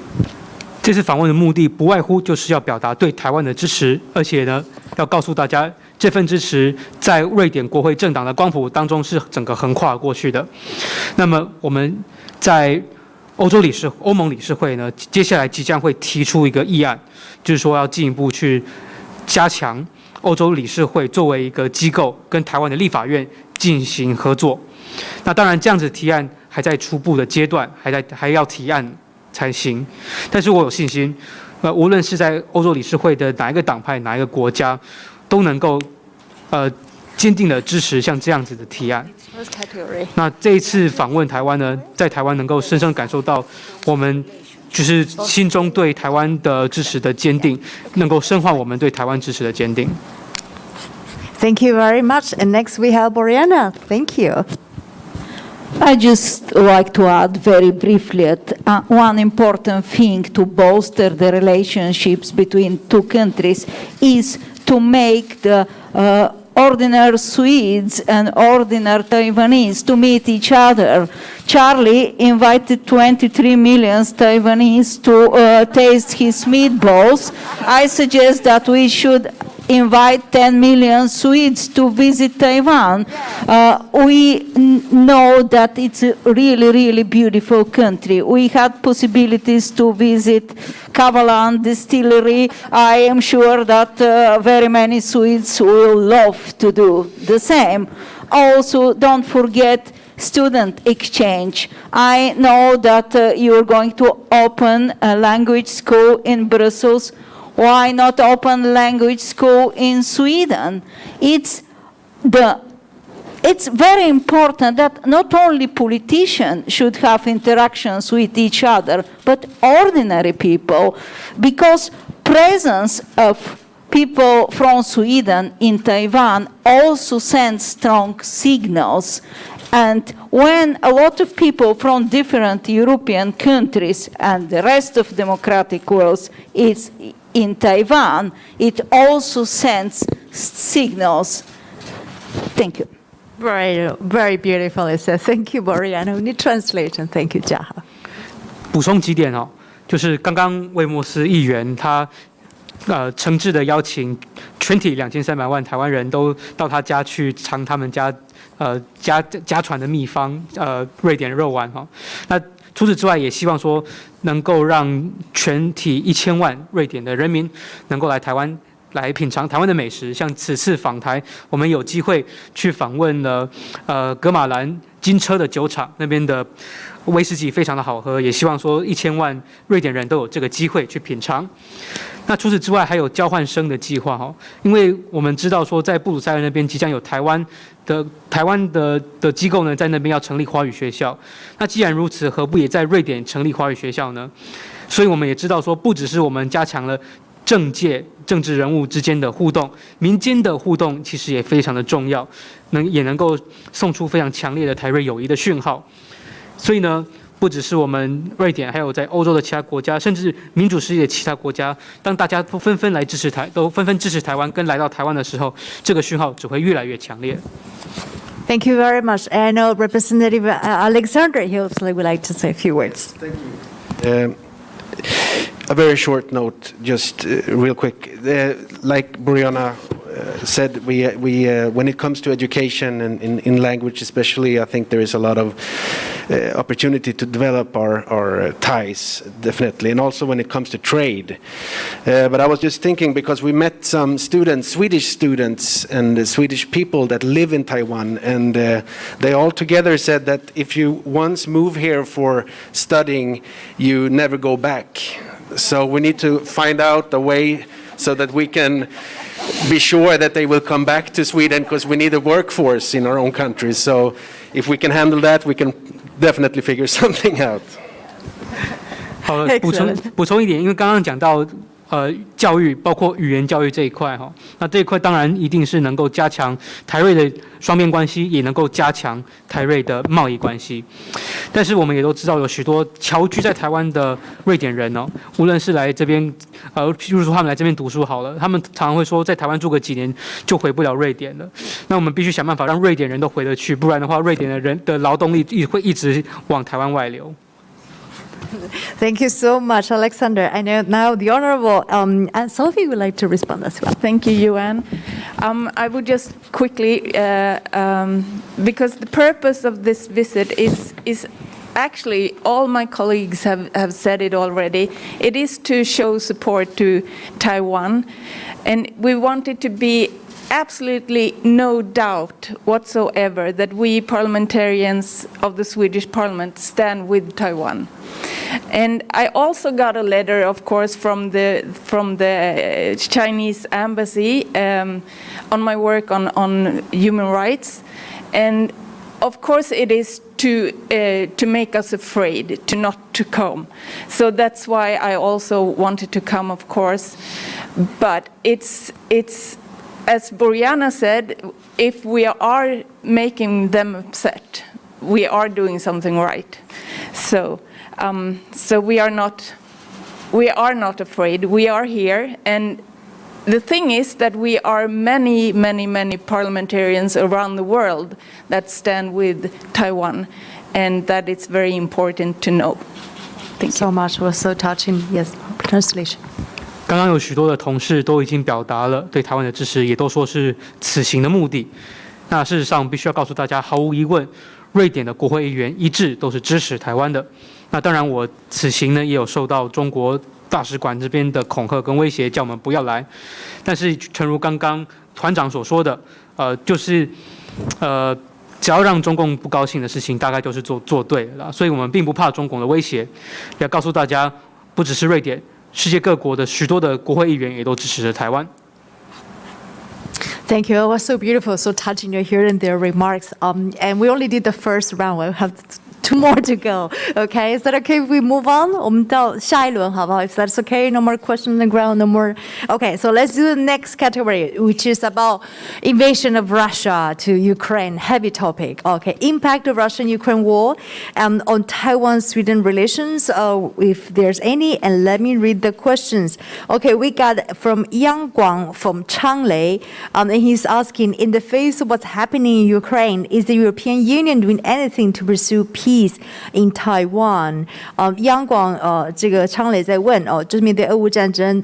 这次访问的目的不外乎就是要表达对台湾的支持，而且呢，要告诉大家这份支持在瑞典国会政党的光谱当中是整个横跨过去的。那么我们在欧盟理事会呢，接下来即将会提出一个议案，就是说要进一步去加强欧洲理事会作为一个机构跟台湾的立法院进行合作。那当然，这样子提案还在初步的阶段，还要提案才行。但是我有信心，无论是在欧洲理事会的哪一个党派、哪一个国家，都能够坚定的支持像这样子的提案。那这一次访问台湾呢，在台湾能够深深感受到我们就是心中对台湾的支持的坚定，能够深化我们对台湾支持的坚定。Thank you very much. And next we have Boriana. Thank you. I just like to add very briefly one important thing to bolster the relationships between two countries is to make the ordinary Swedes and ordinary Taiwanese to meet each other. Charlie invited 23 million Taiwanese to taste his meatballs. I suggest that we should invite 10 million Swedes to visit Taiwan. We know that it's a really, really beautiful country. We had possibilities to visit Kavalan Distillery. I am sure that very many Swedes will love to do the same. Also, don't forget student exchange. I know that you're going to open a language school in Brussels. Why not open language school in Sweden? It's very important that not only politicians should have interactions with each other, but ordinary people, because presence of people from Sweden in Taiwan also sends strong signals. And when a lot of people from different European countries and the rest of democratic world is in Taiwan, it also sends signals. Thank you. Very, very beautiful, it says. Thank you, Boriana. We need translation. Thank you, Jaha. 补充几点哦，就是刚刚魏莫斯议员他诚挚的邀请全体2300万台湾人都到他家去尝他们家家传的秘方瑞典肉丸哈。那除此之外，也希望说能够让全体1000万瑞典的人民能够来台湾来品尝台湾的美食。像此次访台，我们有机会去访问了噶玛兰金车的酒厂，那边的威士忌非常的好喝，也希望说1000万瑞典人都有这个机会去品尝。那除此之外，还有交换生的计划哈，因为我们知道说在布鲁塞尔那边即将有台湾的机构呢，在那边要成立华语学校。那既然如此，何不也在瑞典成立华语学校呢？所以我们也知道说，不只是我们加强了政界政治人物之间的互动，民间的互动其实也非常的重要，也能够送出非常强烈的台瑞友谊的讯号。所以呢，不只是我们瑞典，还有在欧洲的其他国家，甚至民主世界的其他国家，当大家都纷纷支持台湾，跟来到台湾的时候，这个讯号只会越来越强烈。Thank you very much. I know Representative Alexander Hilsley would like to say a few words. Thank you. A very short note, just real quick. Like Boriana said, we when it comes to education and in language especially, I think there is a lot of opportunity to develop our ties, definitely, and also when it comes to trade. But I was just thinking, because we met some students, Swedish students and Swedish people that live in Taiwan, and they all together said that if you once move here for studying, you never go back. So we need to find out a way so that we can be sure that they will come back to Sweden, because we need a workforce in our own country. So if we can handle that, we can definitely figure something out. 好了，补充一点，因为刚刚讲到教育，包括语言教育这一块哈，那这一块当然一定是能够加强台瑞的双边关系，也能够加强台瑞的贸易关系。但是我们也都知道，有许多侨居在台湾的瑞典人哦，无论是来这边譬如说他们来这边读书好了，他们常常会说在台湾住个几年就回不了瑞典了。那我们必须想办法让瑞典人都回得去，不然的话，瑞典的人的劳动力会一直往台湾外流。Thank you so much, Alexander. I know now the Honourable Sophie would like to respond as well. Thank you, Yuan. I would just quickly, because the purpose of this visit is actually, all my colleagues have said it already. It is to show support to Taiwan, and we want it to be absolutely no doubt whatsoever that we parliamentarians of the Swedish Parliament stand with Taiwan. And I also got a letter, of course, from the Chinese embassy on my work on human rights. And of course, it is to make us afraid, to not to come. So that's why I also wanted to come, of course. But it's as Boriana said, if we are making them upset, we are doing something right. So we are not afraid. We are here, and the thing is that we are many parliamentarians around the world that stand with Taiwan, and that it's very important to know. Thank you so much. Was so touching. Yes, translation. 刚刚有许多的同事都已经表达了对台湾的支持，也都说是此行的目的。那事实上，必须要告诉大家，毫无疑问，瑞典的国会议员一致都是支持台湾的。那当然，我此行呢也有受到中国大使馆这边的恐吓跟威胁，叫我们不要来。但是，诚如刚刚团长所说的，就是只要让中共不高兴的事情，大概就是做对了啦。所以我们并不怕中共的威胁，要告诉大家，不只是瑞典。世界各国的许多的国会议员也都支持着台湾。Thank you. It was so beautiful, so touching to hear in their remarks. And we only did the first round. We have 2 more to go. Okay, is that okay if we move on? 我们到下一轮好不好? If that's okay, no more questions on the ground, no more. Okay, so let's do the next category, which is about invasion of Russia to Ukraine. Heavy topic. Okay, impact of Russian-Ukraine war on Taiwan-Sweden relations, if there's any. And let me read the questions. Okay, we got from Yang Guang from Changlei, and he's asking, in the face of what's happening in Ukraine, is the European Union doing anything to pursue peace in Taiwan? 央广这个昌磊在问就是面对俄乌战争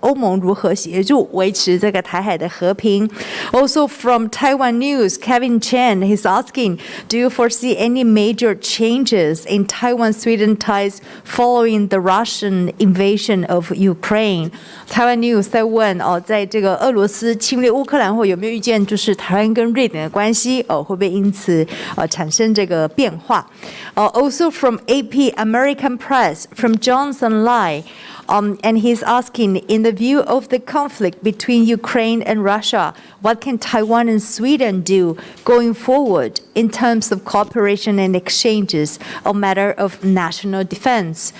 欧盟如何协助维持这个台海的和平 Also from Taiwan News, Kevin Chen, he's asking, do you foresee any major changes in Taiwan-Sweden ties following the Russian invasion of Ukraine? Taiwan News 在问在这个俄罗斯侵略乌克兰后有没有预见就是台湾跟瑞典的关系会不会因此产生这个变化 Also from AP American Press, from Johnson Lai, and he's asking, in the view of the conflict between Ukraine and Russia, what can Taiwan and Sweden do going forward in terms of cooperation and exchanges, a matter of national defense?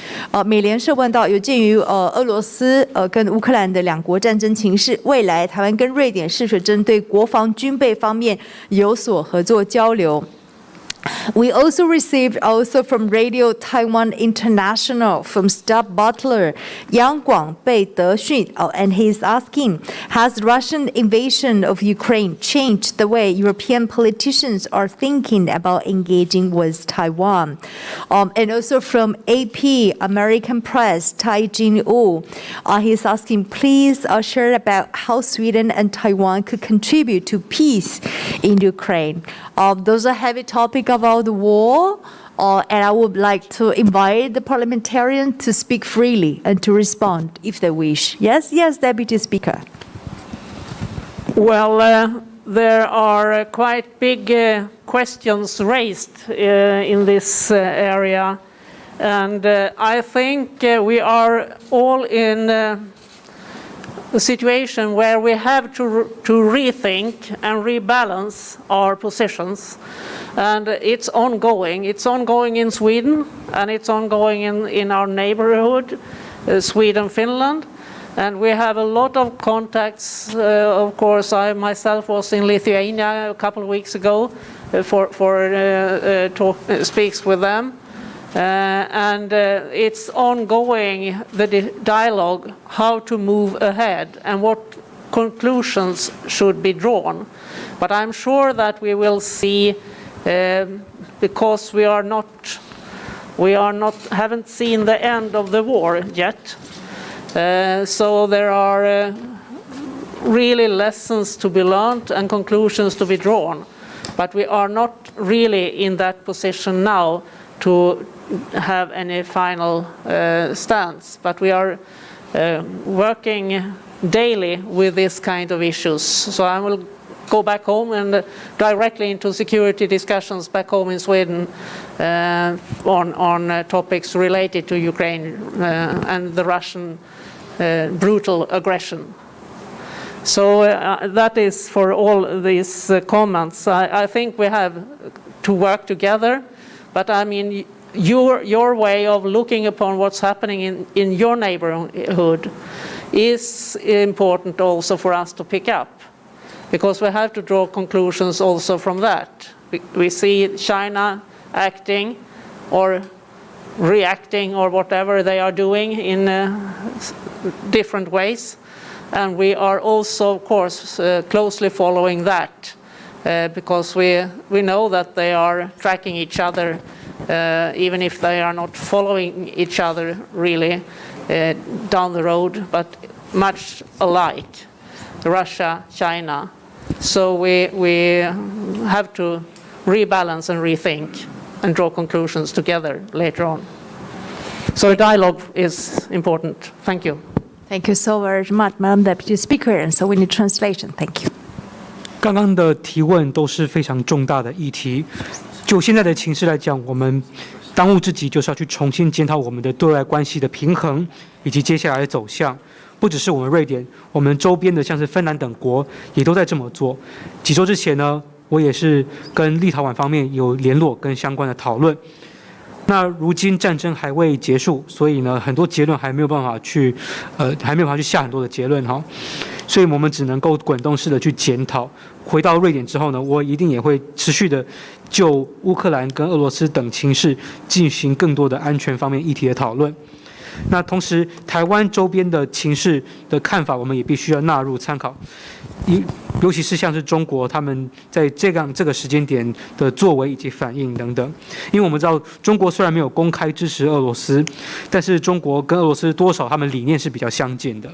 美联社问到，有鉴于俄罗斯跟乌克兰的两国战争情势，未来台湾跟瑞典是否针对国防军备方面有所合作交流？ We also received from Radio Taiwan International from Stub Butler, Yang Guangbei Dexun, and he's asking, has Russian invasion of Ukraine changed the way European politicians are thinking about engaging with Taiwan? And also from AP American Press, Tai Jin Wu, he's asking, please share about how Sweden and Taiwan could contribute to peace in Ukraine. Those are heavy topics about the war, and I would like to invite the parliamentarian to speak freely and to respond if they wish. Yes, Deputy Speaker. Well, there are quite big questions raised in this area, and I think we are all in a situation where we have to rethink and rebalance our positions. And it's ongoing. It's ongoing in Sweden, and it's ongoing in our neighborhood, Sweden, Finland. And we have a lot of contacts. Of course, I myself was in Lithuania a couple of weeks ago speaks with them. And it's ongoing, the dialogue, how to move ahead and what conclusions should be drawn. But I'm sure that we will see, because we haven't seen the end of the war yet. So there are really lessons to be learned and conclusions to be drawn. But we are not really in that position now to have any final stance. But we are working daily with this kind of issues. So I will go back home and directly into security discussions back home in Sweden on topics related to Ukraine and the Russian brutal aggression. So that is for all these comments. I think we have to work together, but I mean, your way of looking upon what's happening in your neighborhood is important also for us to pick up, because we have to draw conclusions also from that. We see China acting or reacting or whatever they are doing in different ways. And we are also, of course, closely following that because we know that they are tracking each other, even if they are not following each other really down the road, but much alike, Russia, China. So we have to rebalance and rethink and draw conclusions together later on. So dialogue is important. Thank you. Thank you so very much, Madam Deputy Speaker. And so we need translation. Thank you. 刚刚的提问都是非常重大的议题。就现在的情势来讲，我们当务之急就是要去重新检讨我们的对外关系的平衡以及接下来的走向。不只是我们瑞典，我们周边的像是芬兰等国也都在这么做。几周之前呢，我也是跟立陶宛方面有联络跟相关的讨论。那如今战争还未结束，所以呢，很多结论还没有办法去下很多的结论哈，所以我们只能够滚动式的去检讨。回到瑞典之后呢，我一定也会持续的就乌克兰跟俄罗斯等情势进行更多的安全方面议题的讨论。那同时，台湾周边的情势的看法，我们也必须要纳入参考。尤其是像是中国他们在这个时间点的作为以及反应等等，因为我们知道中国虽然没有公开支持俄罗斯，但是中国跟俄罗斯多少他们理念是比较相近的。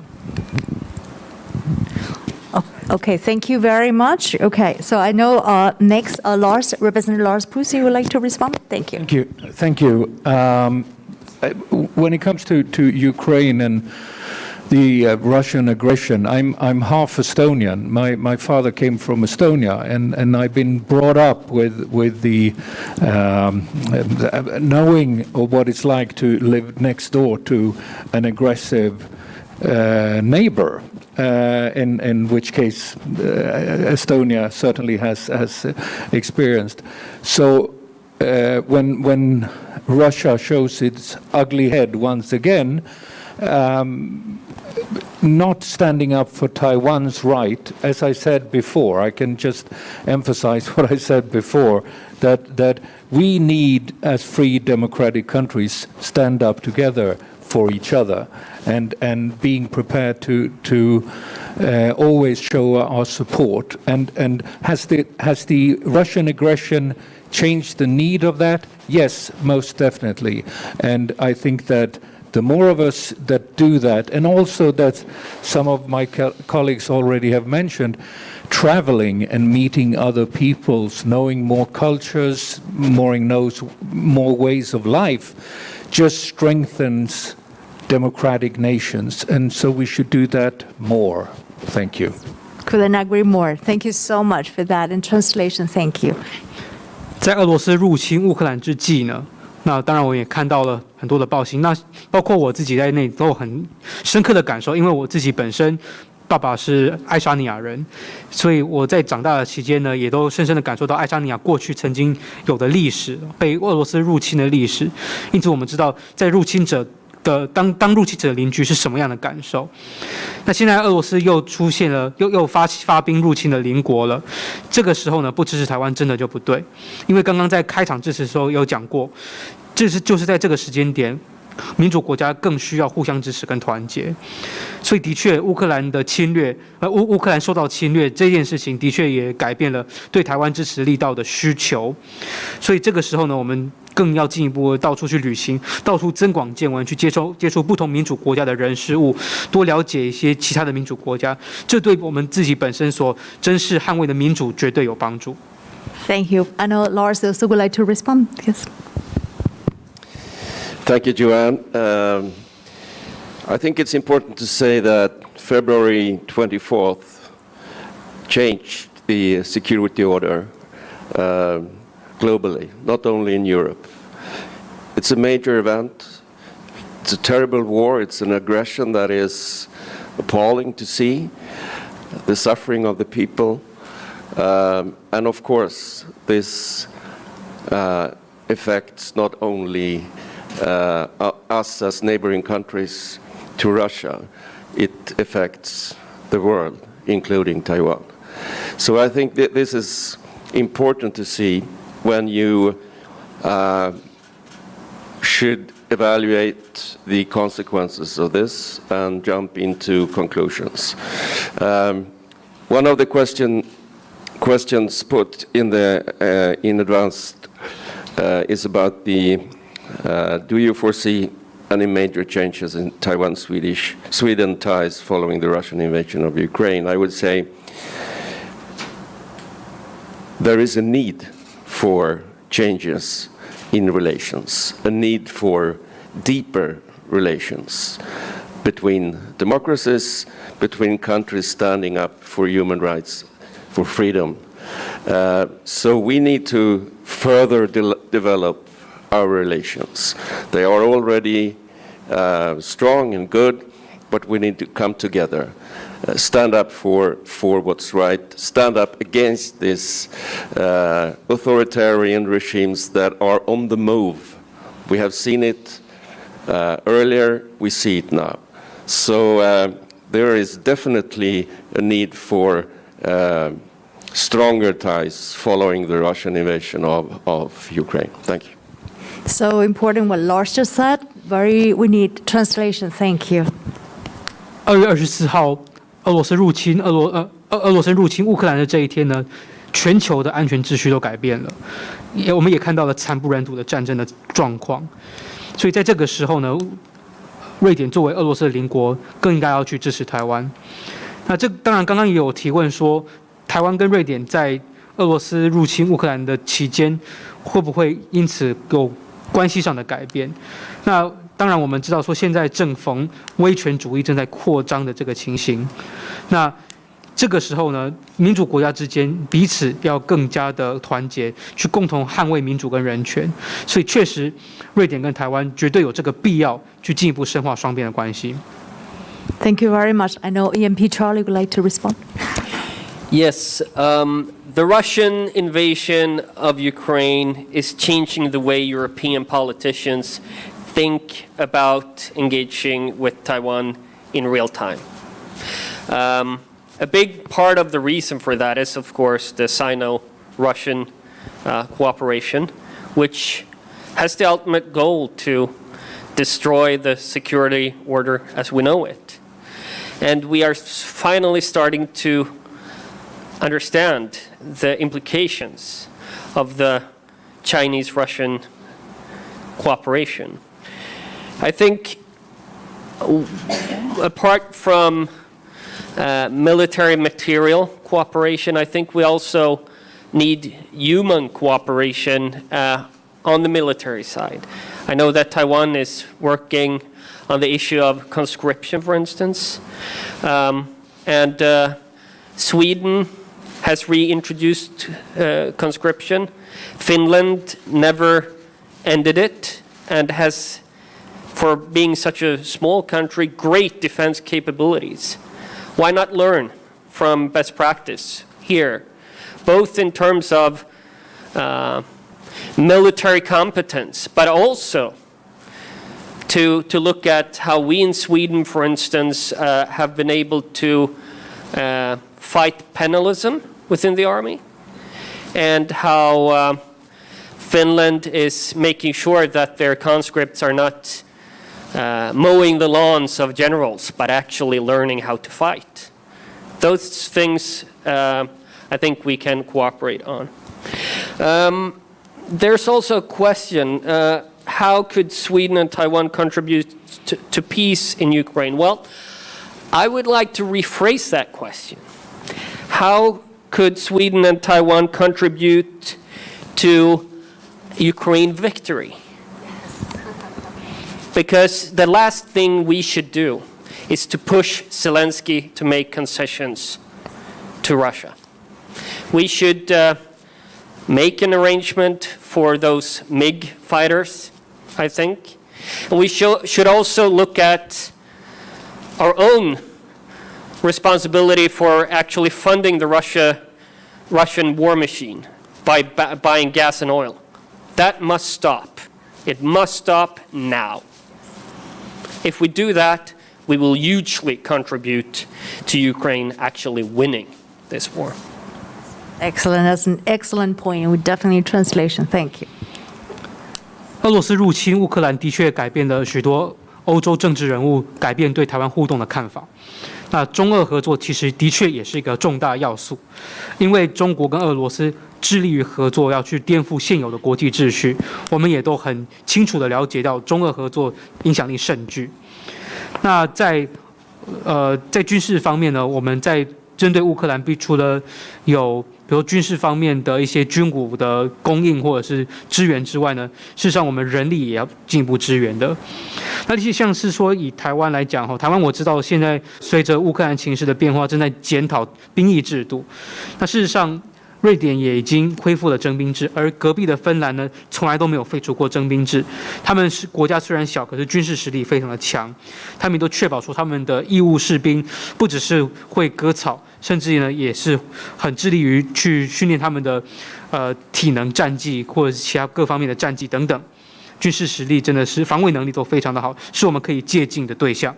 Okay, thank you very much. Okay, so I know next Lars, Representative Lars Pusi would like to respond. Thank you. Thank you. When it comes to Ukraine and the Russian aggression, I'm half Estonian. My father came from Estonia, and I've been brought up with the knowing of what it's like to live next door to an aggressive neighbor. In which case Estonia certainly has experienced. So when Russia shows its ugly head once again, not standing up for Taiwan's right, as I said before, I can just emphasize what I said before, that we need, as free democratic countries, stand up together for each other, and being prepared to always show our support. And has the Russian aggression changed the need of that? Yes, most definitely. And I think that the more of us that do that, and also that some of my colleagues already have mentioned, traveling and meeting other peoples, knowing more cultures, knows more ways of life, just strengthens democratic nations. And so we should do that more. Thank you. Couldn't agree more. Thank you so much for that. In translation, thank you. 在俄罗斯入侵乌克兰之际呢，那当然我也看到了很多的报信，那包括我自己在内都有很深刻的感受，因为我自己本身爸爸是爱沙尼亚人，所以我在长大的期间呢，也都深深的感受到爱沙尼亚过去曾经有的历史，被俄罗斯入侵的历史。因此我们知道，在入侵者的当入侵者的邻居是什么样的感受。那现在俄罗斯又出现了，又发兵入侵了邻国了。这个时候呢，不支持台湾真的就不对，因为刚刚在开场致辞的时候有讲过，就是在这个时间点，民主国家更需要互相支持跟团结。所以的确，乌克兰的侵略，乌克兰受到侵略这件事情，的确也改变了对台湾支持力道的需求。所以这个时候呢，我们更要进一步到处去旅行，到处增广见闻，去接触不同民主国家的人事物，多了解一些其他的民主国家，这对我们自己本身所珍视捍卫的民主绝对有帮助。Thank you. I know Lars also would like to respond. Yes. Thank you, Joanne. I think it's important to say that February 24th changed the security order globally, not only in Europe. It's a major event. It's a terrible war. It's an aggression that is appalling to see, the suffering of the people. And of course, this affects not only us as neighboring countries to Russia, it affects the world, including Taiwan. So I think that this is important to see when you should evaluate the consequences of this and jump into conclusions. One of the questions put in the in advance is about the do you foresee any major changes in Taiwan-Sweden ties following the Russian invasion of Ukraine? I would say there is a need for changes in relations, a need for deeper relations between democracies, between countries standing up for human rights, for freedom. So we need to further develop our relations. They are already strong and good, but we need to come together, stand up for what's right, stand up against these authoritarian regimes that are on the move. We have seen it earlier, we see it now. So there is definitely a need for stronger ties following the Russian invasion of Ukraine. Thank you. So important what Lars just said. We need translation. Thank you. 2月24号，俄罗斯入侵乌克兰的这一天呢，全球的安全秩序都改变了，我们也看到了惨不忍睹的战争的状况。所以在这个时候呢，瑞典作为俄罗斯的邻国，更应该要去支持台湾。那这当然刚刚也有提问说，台湾跟瑞典在俄罗斯入侵乌克兰的期间，会不会因此有关系上的改变？那当然我们知道说，现在正逢威权主义正在扩张的这个情形，那这个时候呢，民主国家之间彼此要更加的团结，去共同捍卫民主跟人权。所以确实，瑞典跟台湾绝对有这个必要去进一步深化双边的关系。Thank you very much. I know EMP Charlie would like to respond. Yes, the Russian invasion of Ukraine is changing the way European politicians think about engaging with Taiwan in real time. A big part of the reason for that is, of course, the Sino-Russian cooperation, which has the ultimate goal to destroy the security order as we know it. And we are finally starting to understand the implications of the Chinese-Russian cooperation. I think apart from military material cooperation, I think we also need human cooperation on the military side. I know that Taiwan is working on the issue of conscription, for instance, and Sweden has reintroduced conscription. Finland never ended it and has, for being such a small country, great defense capabilities. Why not learn from best practice here, both in terms of military competence, but also to look at how we in Sweden, for instance, have been able to fight penalism within the army, and how Finland is making sure that their conscripts are not mowing the lawns of generals, but actually learning how to fight. Those things I think we can cooperate on. There's also a question, how could Sweden and Taiwan contribute to peace in Ukraine? Well, I would like to rephrase that question. How could Sweden and Taiwan contribute to Ukraine victory? Because the last thing we should do is to push Zelensky to make concessions to Russia. We should make an arrangement for those MiG fighters, I think. And we should also look at our own responsibility for actually funding the Russian war machine by buying gas and oil. That must stop. It must stop now. If we do that, we will hugely contribute to Ukraine actually winning this war. Excellent. That's an excellent point. We definitely translation. Thank you. 俄罗斯入侵乌克兰的确改变了许多欧洲政治人物改变对台湾互动的看法。那中俄合作其实的确也是一个重大要素，因为中国跟俄罗斯致力于合作，要去颠覆现有的国际秩序。我们也都很清楚地了解到，中俄合作影响力甚巨。那在军事方面呢，我们在针对乌克兰，除了有比如军事方面的一些军武的供应或者是支援之外呢，事实上我们人力也要进一步支援的。那像是说以台湾来讲，台湾我知道现在随着乌克兰情势的变化，正在检讨兵役制度。那事实上，瑞典也已经恢复了征兵制，而隔壁的芬兰呢，从来都没有废除过征兵制。他们是国家虽然小，可是军事实力非常的强。他们都确保说他们的义务士兵不只是会割草，甚至呢也是很致力于去训练他们的体能战技或者是其他各方面的战技等等。军事实力真的是防卫能力都非常的好，是我们可以借鉴的对象。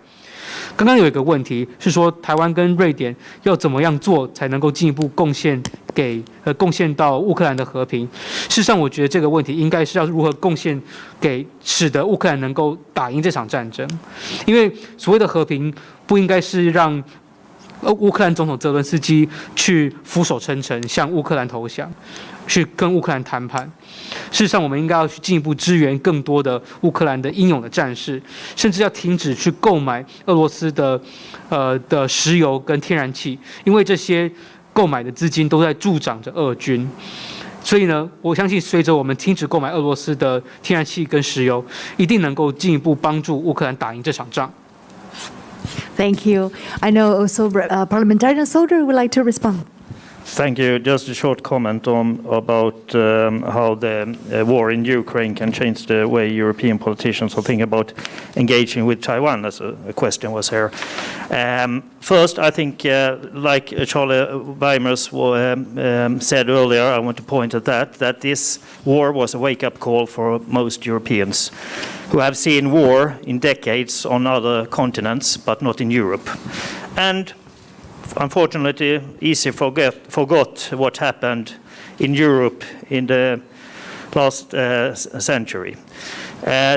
刚刚有一个问题是说，台湾跟瑞典要怎么样做才能够进一步贡献到乌克兰的和平？事实上，我觉得这个问题应该是要如何贡献给，使得乌克兰能够打赢这场战争。因为所谓的和平，不应该是让乌克兰总统泽伦斯基去俯首称臣，向乌克兰投降，去跟乌克兰谈判。事实上，我们应该要去进一步支援更多的乌克兰的英勇的战士，甚至要停止去购买俄罗斯的石油跟天然气，因为这些购买的资金都在助长着俄军。所以呢，我相信随着我们停止购买俄罗斯的天然气跟石油，一定能够进一步帮助乌克兰打赢这场仗。Thank you. I know also Parliamentarian Soldier would like to respond. Thank you. Just a short comment about how the war in Ukraine can change the way European politicians are thinking about engaging with Taiwan, as a question was here. First, I think, like Charlie Weimers said earlier, I want to point at that this war was a wake-up call for most Europeans who have seen war in decades on other continents, but not in Europe. And unfortunately, easily forgot what happened in Europe in the last century.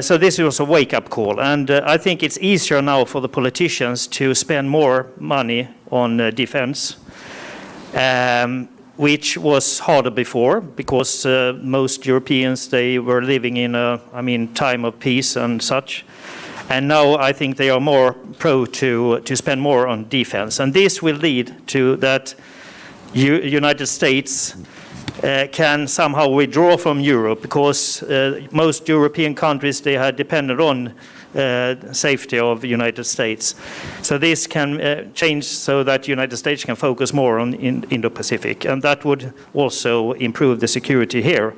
So this was a wake-up call, and I think it's easier now for the politicians to spend more money on defense, which was harder before, because most Europeans, they were living in a, time of peace and such. And now I think they are more pro to spend more on defense. And this will lead to that United States can somehow withdraw from Europe, because most European countries, they had depended on safety of the United States. So this can change so that United States can focus more on Indo-Pacific. And that would also improve the security here.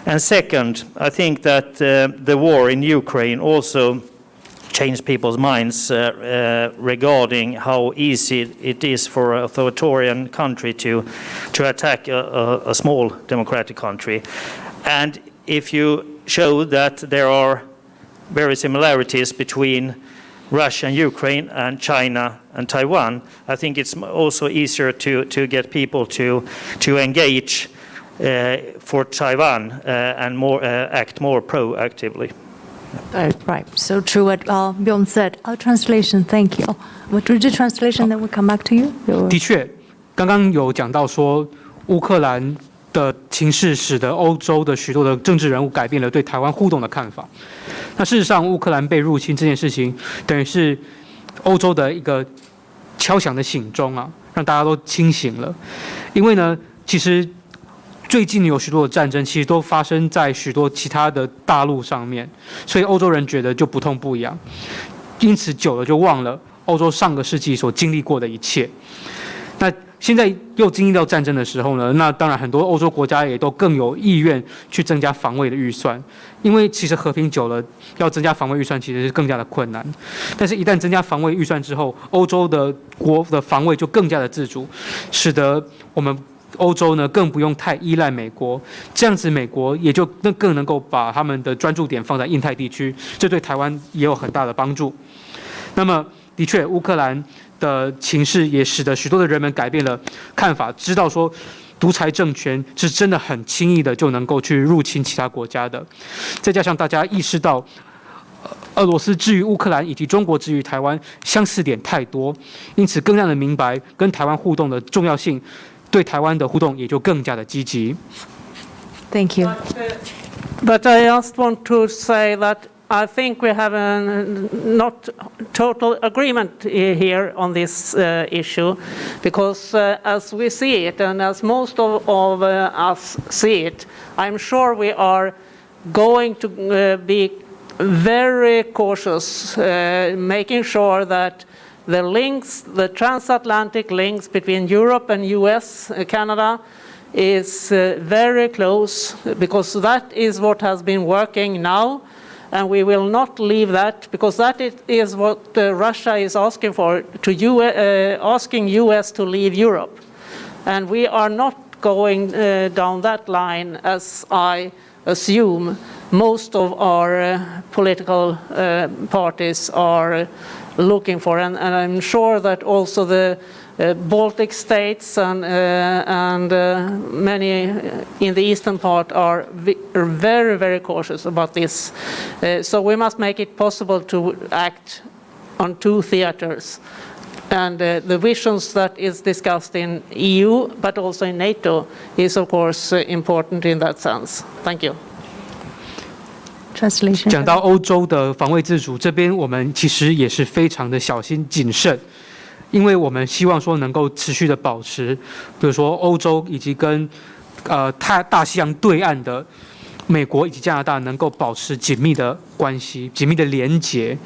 And second, I think that the war in Ukraine also change people's minds regarding how easy it is for an authoritarian country to attack a small democratic country. And if you show that there are very similarities between Russia and Ukraine and China and Taiwan, I think it's also easier to get people to engage for Taiwan and act more proactively. Right. So true what Bjorn said. Our translation, thank you. What would you translation? Then we'll come back to you. 的确，刚刚有讲到说，乌克兰的情势使得欧洲的许多的政治人物改变了对台湾互动的看法。那事实上，乌克兰被入侵这件事情，等于是欧洲的一个敲响的醒钟啊，让大家都清醒了。因为呢，其实最近有许多的战争，其实都发生在许多其他的大陆上面，所以欧洲人觉得就不痛不痒，因此久了就忘了欧洲上个世纪所经历过的一切。那现在又经历到战争的时候呢，那当然很多欧洲国家也都更有意愿去增加防卫的预算，因为其实和平久了，要增加防卫预算其实是更加的困难。但是，一旦增加防卫预算之后，欧洲的国的防卫就更加的自主，使得我们欧洲呢更不用太依赖美国，这样子美国也就更能够把他们的专注点放在印太地区，这对台湾也有很大的帮助。那么，的确，乌克兰的情势也使得许多的人们改变了看法，知道说独裁政权是真的很轻易的就能够去入侵其他国家的。再加上大家意识到，俄罗斯至于乌克兰以及中国至于台湾相似点太多，因此更让人明白跟台湾互动的重要性，对台湾的互动也就更加的积极。Thank you. But I just want to say that I think we have a not total agreement here on this issue, because as we see it, and as most of us see it, I'm sure we are going to be very cautious, making sure that the links, the transatlantic links between Europe and US, Canada, is very close, because that is what has been working now. And we will not leave that, because that is what Russia is asking for, asking US to leave Europe. And we are not going down that line, as I assume most of our political parties are looking for. And I'm sure that also the Baltic states and many in the eastern part are very, very cautious about this. So we must make it possible to act on two theaters. And the visions that is discussed in EU, but also in NATO, is of course important in that sense. Thank you. Translation. 讲到欧洲的防卫自主，这边我们其实也是非常的小心谨慎。因为我们希望说能够持续的保持，比如说欧洲以及跟大西洋对岸的美国以及加拿大能够保持紧密的关系、紧密的连结。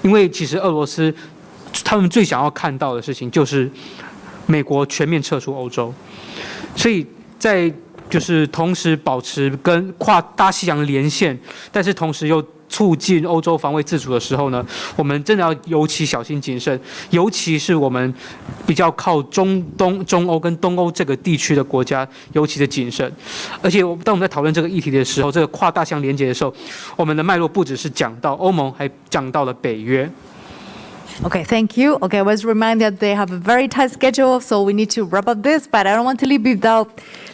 因为其实俄罗斯他们最想要看到的事情就是美国全面撤出欧洲，所以在就是同时保持跟跨大西洋连线，但是同时又促进欧洲防卫自主的时候呢，我们真的要尤其小心谨慎，尤其是我们比较靠中欧跟东欧这个地区的国家，尤其的谨慎。而且当我们在讨论这个议题的时候，这个跨大西洋连结的时候，我们的脉络不只是讲到欧盟，还讲到了北约。Okay, thank you. Okay, I was reminded they have a very tight schedule, so we need to wrap up this, but I don't want to leave without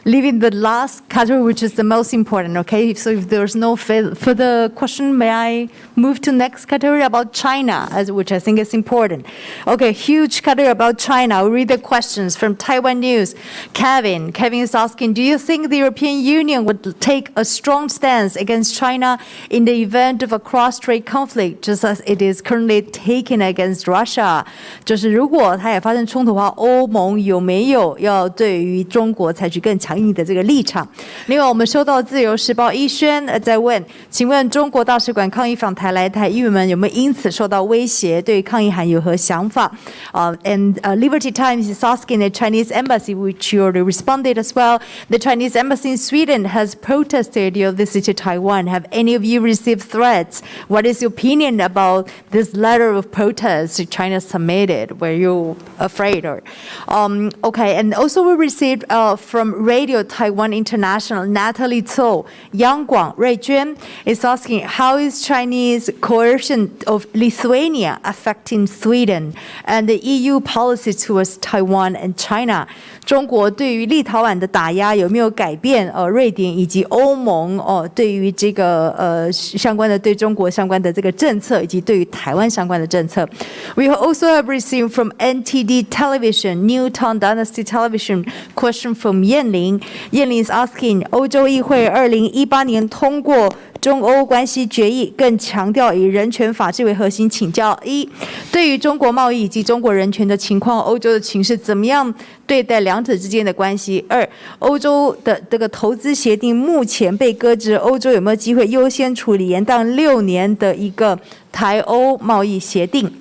leaving the last category, which is the most important, okay? So if there's no further question, may I move to next category about China, which I think is important. Okay, huge category about China. I'll read the questions from Taiwan News. Kevin is asking, do you think the European Union would take a strong stance against China in the event of a cross-strait conflict, just as it is currently taken against Russia? 就是如果它也发生冲突的话，欧盟有没有要对于中国采取更强硬的这个立场？另外，我们收到自由时报一轩在问，请问中国大使馆抗议访台来台议员们有没有因此受到威胁？对抗议函有何想法？And Liberty Times is asking the Chinese embassy, which you already responded as well. The Chinese embassy in Sweden has protested your visit to Taiwan. Have any of you received threats? What is your opinion about this letter of protest China submitted? Were you afraid? Okay, and also we received from Radio Taiwan International, Natalie Zhou, Yangguang Ruijuan is asking, how is Chinese coercion of Lithuania affecting Sweden and the EU policy towards Taiwan and China? 中国对于立陶宛的打压有没有改变？瑞典以及欧盟对于这个相关的对中国相关的这个政策，以及对于台湾相关的政策。We also have received from NTD Television, Newtown Dynasty Television, question from Yanling. Yanling is asking, 欧洲议会2018年通过中欧关系决议，更强调以人权法治为核心，请教一，对于中国贸易以及中国人权的情况，欧洲的情势怎么样对待两者之间的关系？二，欧洲的这个投资协定目前被搁置，欧洲有没有机会优先处理延宕6年的一个台欧贸易协定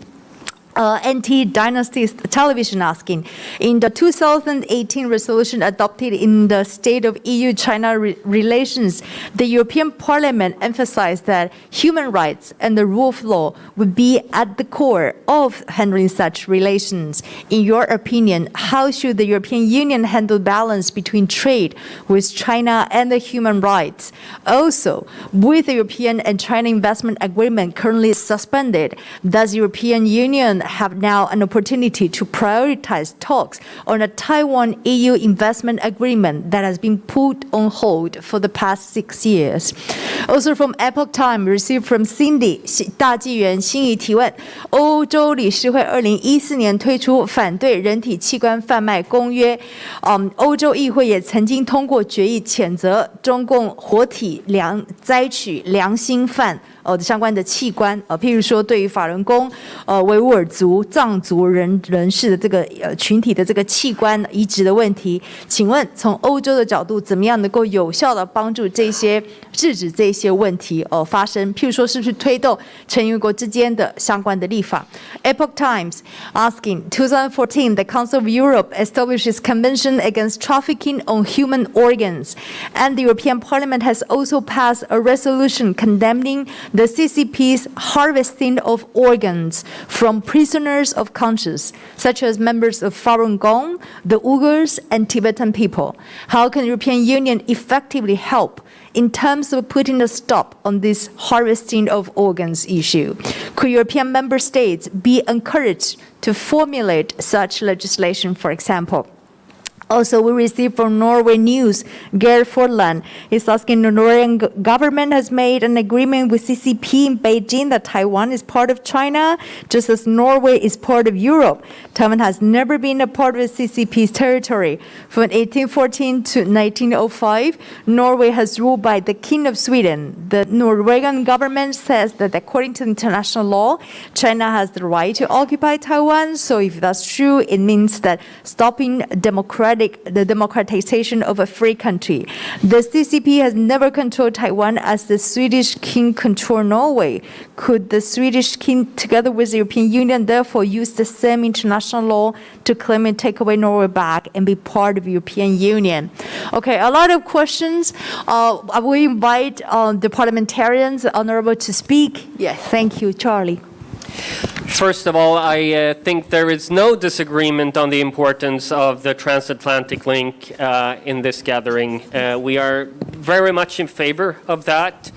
Anti-Dynasty Television asking, in the 2018 resolution adopted in the State of EU-China relations, the European Parliament emphasized that human rights and the rule of law would be at the core of handling such relations. In your opinion, how should the European Union handle balance between trade with China and the human rights? Also, with the European and China investment agreement currently suspended, does the European Union have now an opportunity to prioritize talks on a Taiwan-EU investment agreement that has been put on hold for the past 6 years? Also from Epoch Time, received from Cindy 大纪元心仪提问：欧洲理事会2014年推出反对人体器官贩卖公约，欧洲议会也曾经通过决议谴责中共活体摘取良心犯相关的器官，譬如说对于法轮功、维吾尔族、藏族人士的这个群体的这个器官移植的问题，请问从欧洲的角度，怎么样能够有效的帮助这些制止这些问题发生？譬如说，是不是推动成员国之间的相关的立法 ？Epoch Times asking, 2014, the Council of Europe establishes Convention against Trafficking on Human Organs, and the European Parliament has also passed a resolution condemning the CCP's harvesting of organs from prisoners of conscience, such as members of Falun Gong, the Uyghurs, and Tibetan people. How can the European Union effectively help in terms of putting a stop on this harvesting of organs issue? Could European member states be encouraged to formulate such legislation, for example? Also, we received from Norway News, Geir Forland is asking, the Norwegian government has made an agreement with CCP in Beijing that Taiwan is part of China, just as Norway is part of Europe. Taiwan has never been a part of the CCP's territory. From 1814 to 1905, Norway has ruled by the King of Sweden. The Norwegian government says that according to international law, China has the right to occupy Taiwan. So if that's true, it means that stopping the democratization of a free country. The CCP has never controlled Taiwan as the Swedish king controlled Norway. Could the Swedish king, together with the European Union, therefore use the same international law to claim and take away Norway back and be part of the European Union? Okay, a lot of questions. I will invite the parliamentarians, honorable, to speak. Yes, thank you, Charlie. First of all, I think there is no disagreement on the importance of the transatlantic link in this gathering. We are very much in favor of that.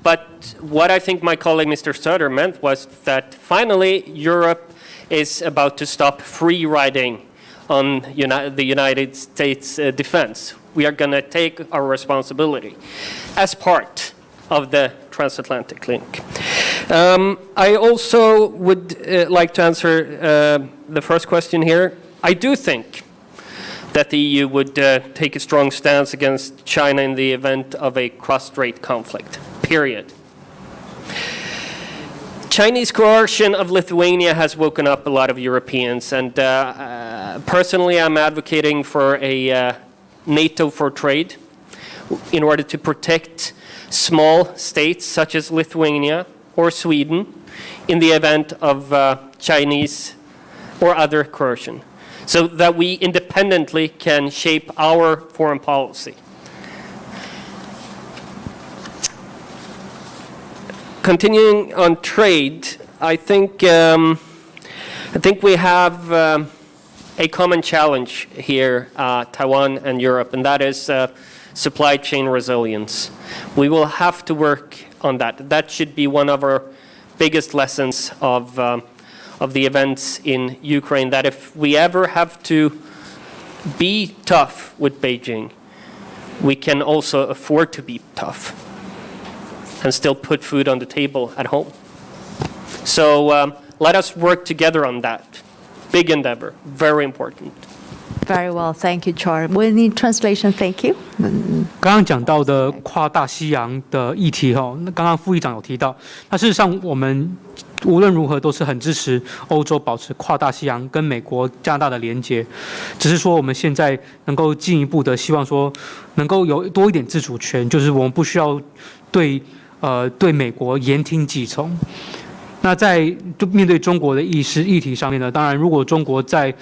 But what I think my colleague Mr. Söder meant was that finally Europe is about to stop free riding on the United States defense. We are going to take our responsibility as part of the transatlantic link. I also would like to answer the first question here. I do think that the EU would take a strong stance against China in the event of a cross-strait conflict, period. Chinese coercion of Lithuania has woken up a lot of Europeans, and personally I'm advocating for a NATO for trade in order to protect small states such as Lithuania or Sweden in the event of Chinese or other coercion, so that we independently can shape our foreign policy. Continuing on trade, I think we have a common challenge here, Taiwan and Europe, and that is supply chain resilience. We will have to work on that. That should be one of our biggest lessons of the events in Ukraine, that if we ever have to be tough with Beijing, we can also afford to be tough and still put food on the table at home. So let us work together on that. Big endeavor, very important. Very well, thank you, Charles. We need translation, thank you. 刚刚讲到的跨大西洋的议题那刚刚副议长有提到，那事实上我们无论如何都是很支持欧洲保持跨大西洋跟美国、加拿大的连结，只是说我们现在能够进一步的希望说能够有多一点自主权，就是我们不需要对美国言听计从。那在面对中国的议题上面呢，当然如果中国在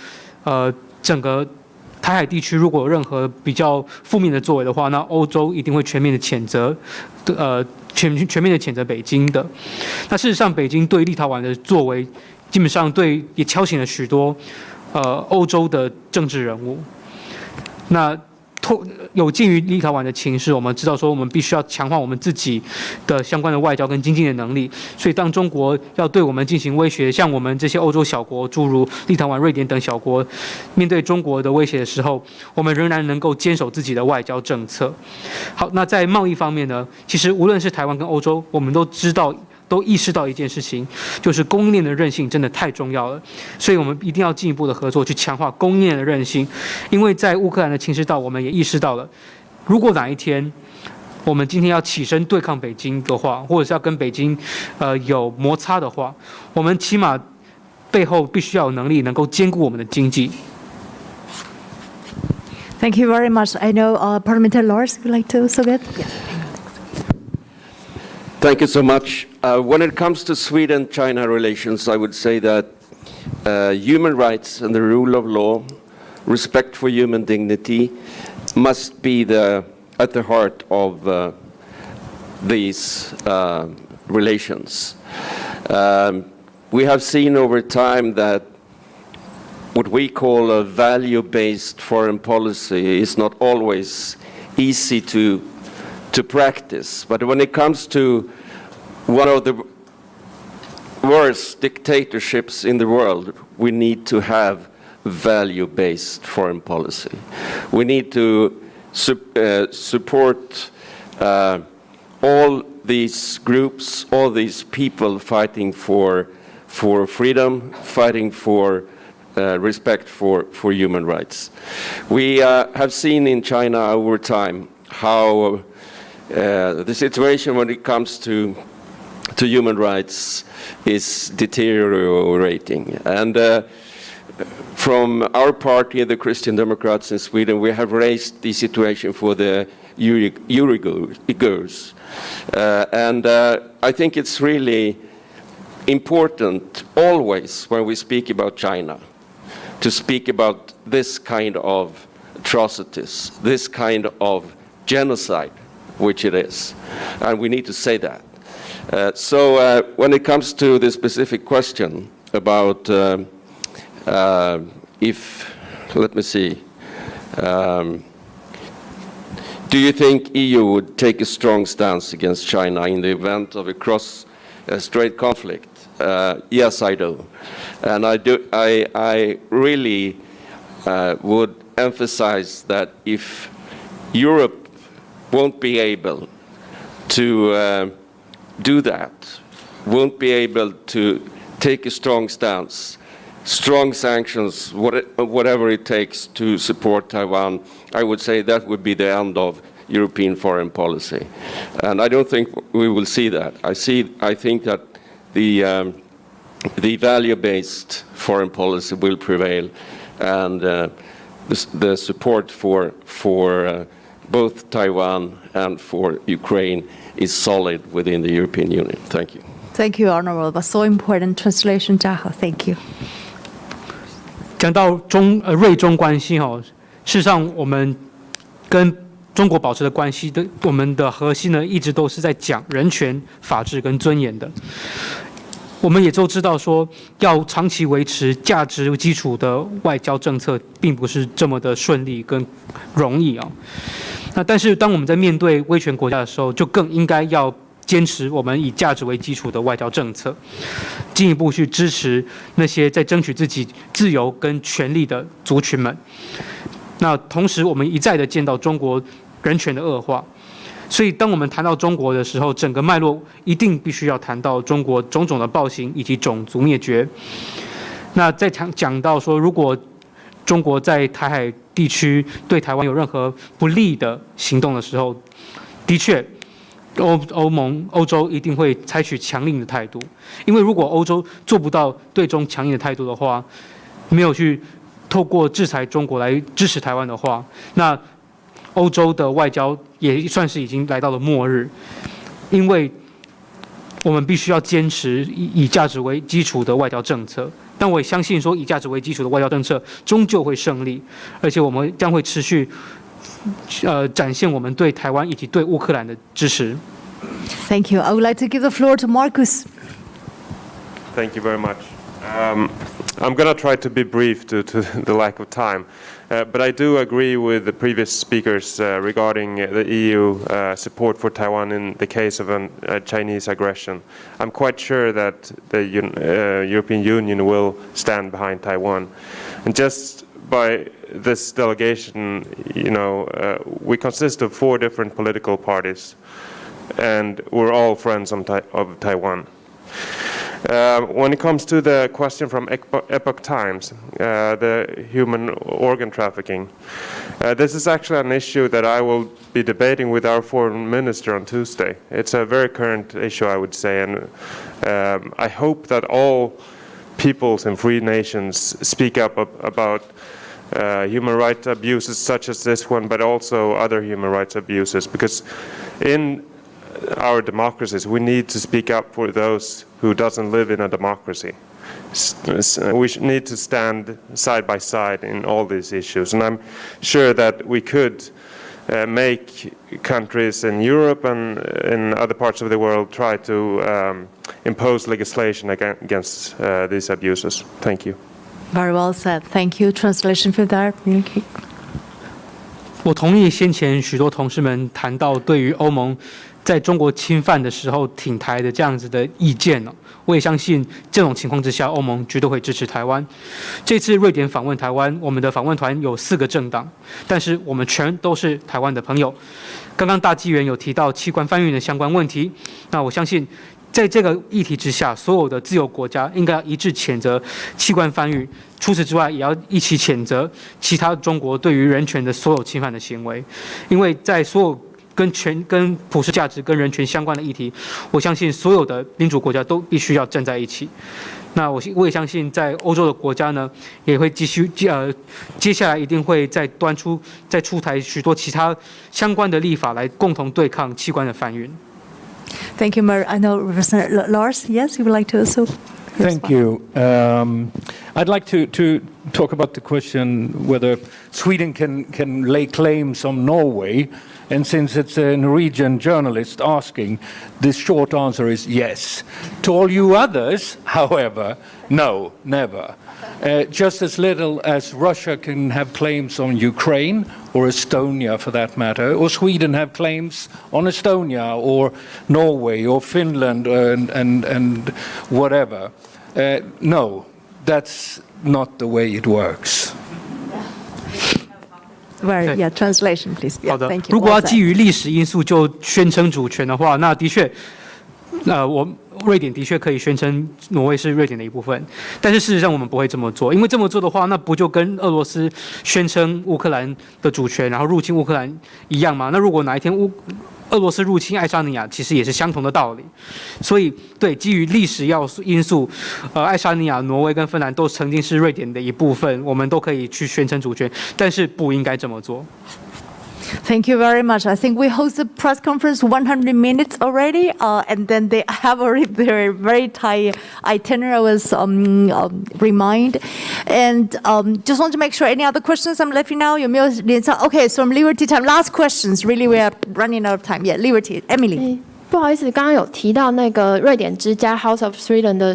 整个台海地区如果有任何比较负面的作为的话，那欧洲一定会全面的谴责，全面的谴责北京的。那事实上，北京对立陶宛的作为，基本上也敲醒了许多欧洲的政治人物。那有鉴于立陶宛的情势，我们知道说我们必须要强化我们自己的相关的外交跟经济的能力。所以当中国要对我们进行威胁，像我们这些欧洲小国，诸如立陶宛、瑞典等小国，面对中国的威胁的时候，我们仍然能够坚守自己的外交政策。好，那在贸易方面呢，其实无论是台湾跟欧洲，我们都意识到一件事情，就是供应链的韧性真的太重要了，所以我们一定要进一步的合作，去强化供应链的韧性。因为在乌克兰的情势到，我们也意识到了，如果哪一天我们今天要起身对抗北京的话，或者是要跟北京有摩擦的话，我们起码背后必须要有能力能够兼顾我们的经济。Thank you very much. I know Parliamentary Lars would like to say it. Yes. Thank you so much. When it comes to Sweden-China relations, I would say that human rights and the rule of law, respect for human dignity, must be at the heart of these relations. We have seen over time that what we call a value-based foreign policy is not always easy to practice. But when it comes to one of the worst dictatorships in the world, we need to have value-based foreign policy. We need to support all these groups, all these people fighting for freedom, fighting for respect for human rights. We have seen in China over time how the situation when it comes to human rights is deteriorating. And from our party, the Christian Democrats in Sweden, we have raised the situation for the Uyghurs. And I think it's really important always when we speak about China to speak about this kind of atrocities, this kind of genocide, which it is. And we need to say that. So when it comes to the specific question about let me see, do you think EU would take a strong stance against China in the event of a cross-strait conflict? Yes, I do. And I really would emphasize that if Europe won't be able to do that, won't be able to take a strong stance, strong sanctions, whatever it takes to support Taiwan, I would say that would be the end of European foreign policy. And I don't think we will see that. I think that the value-based foreign policy will prevail, and the support for both Taiwan and for Ukraine is solid within the European Union. Thank you. Thank you, Honorable. But so important translation, Jaha. Thank you. 讲到瑞中关系事实上我们跟中国保持的关系的，我们的核心呢一直都是在讲人权、法治跟尊严的。我们也都知道说，要长期维持价值基础的外交政策，并不是这么的顺利跟容易那但是当我们在面对威权国家的时候，就更应该要坚持我们以价值为基础的外交政策，进一步去支持那些在争取自己自由跟权利的族群们。那同时，我们一再的见到中国人权的恶化，所以当我们谈到中国的时候，整个脉络一定必须要谈到中国种种的暴行以及种族灭绝。那在讲到说，如果中国在台海地区对台湾有任何不利的行动的时候，的确欧洲一定会采取强硬的态度，因为如果欧洲做不到对中强硬的态度的话，没有去透过制裁中国来支持台湾的话，那欧洲的外交也算是已经来到了末日，因为我们必须要坚持以价值为基础的外交政策。但我也相信说，以价值为基础的外交政策终究会胜利，而且我们将会持续展现我们对台湾以及对乌克兰的支持。Thank you. I would like to give the floor to Marcus. Thank you very much. I'm going to try to be brief due to the lack of time, but I do agree with the previous speakers regarding the EU support for Taiwan in the case of a Chinese aggression. I'm quite sure that the European Union will stand behind Taiwan. And just by this delegation, we consist of 4 different political parties, and we're all friends of Taiwan. When it comes to the question from Epoch Times, the human organ trafficking, this is actually an issue that I will be debating with our foreign minister on Tuesday. It's a very current issue, I would say, and I hope that all peoples in free nations speak up about human rights abuses such as this one, but also other human rights abuses, because in our democracies, we need to speak up for those who doesn't live in a democracy. We need to stand side by side in all these issues, and I'm sure that we could make countries in Europe and in other parts of the world try to impose legislation against these abuses. Thank you. Very well said. Thank you. Translation for that. 我同意先前许多同事们谈到对于欧盟在中国侵犯的时候挺台的这样子的意见呢，我也相信这种情况之下，欧盟绝对会支持台湾。这次瑞典访问台湾，我们的访问团有4个政党，但是我们全都是台湾的朋友。刚刚大纪元有提到器官贩运的相关问题，那我相信在这个议题之下，所有的自由国家应该要一致谴责器官贩运，除此之外，也要一起谴责其他中国对于人权的所有侵犯的行为，因为在所有跟普世价值、跟人权相关的议题，我相信所有的民主国家都必须要站在一起。那我也相信，在欧洲的国家呢，也会继续接下来一定会再出台许多其他相关的立法来共同对抗器官的贩运。Thank you, Mer. I know Representative Lars. Yes, you would like to also. Thank you. I'd like to talk about the question whether Sweden can lay claims on Norway. And since it's a Norwegian journalist asking, the short answer is yes. To all you others, however, no, never. Just as little as Russia can have claims on Ukraine, or Estonia for that matter, or Sweden have claims on Estonia, or Norway, or Finland, and whatever. No, that's not the way it works. Very, yeah, translation, please. 好的， Thank you. 如果要基于历史因素就宣称主权的话，那的确，瑞典的确可以宣称挪威是瑞典的一部分，但是事实上我们不会这么做，因为这么做的话，那不就跟俄罗斯宣称乌克兰的主权，然后入侵乌克兰一样吗？那如果哪一天俄罗斯入侵爱沙尼亚，其实也是相同的道理。所以，对，基于历史因素，爱沙尼亚、挪威跟芬兰都曾经是瑞典的一部分，我们都可以去宣称主权，但是不应该这么做。Thank you very much. I think we hosted press conference 100 minutes already, and then they have already their very tight itinerary. I was remind, and just want to make sure. Any other questions? I'm letting now. Okay, so from Liberty Time. Last questions. Really, we are running out of time. Yeah, Liberty. Emily. 不好意思，刚刚有提到那个瑞典之家 House of Sweden 的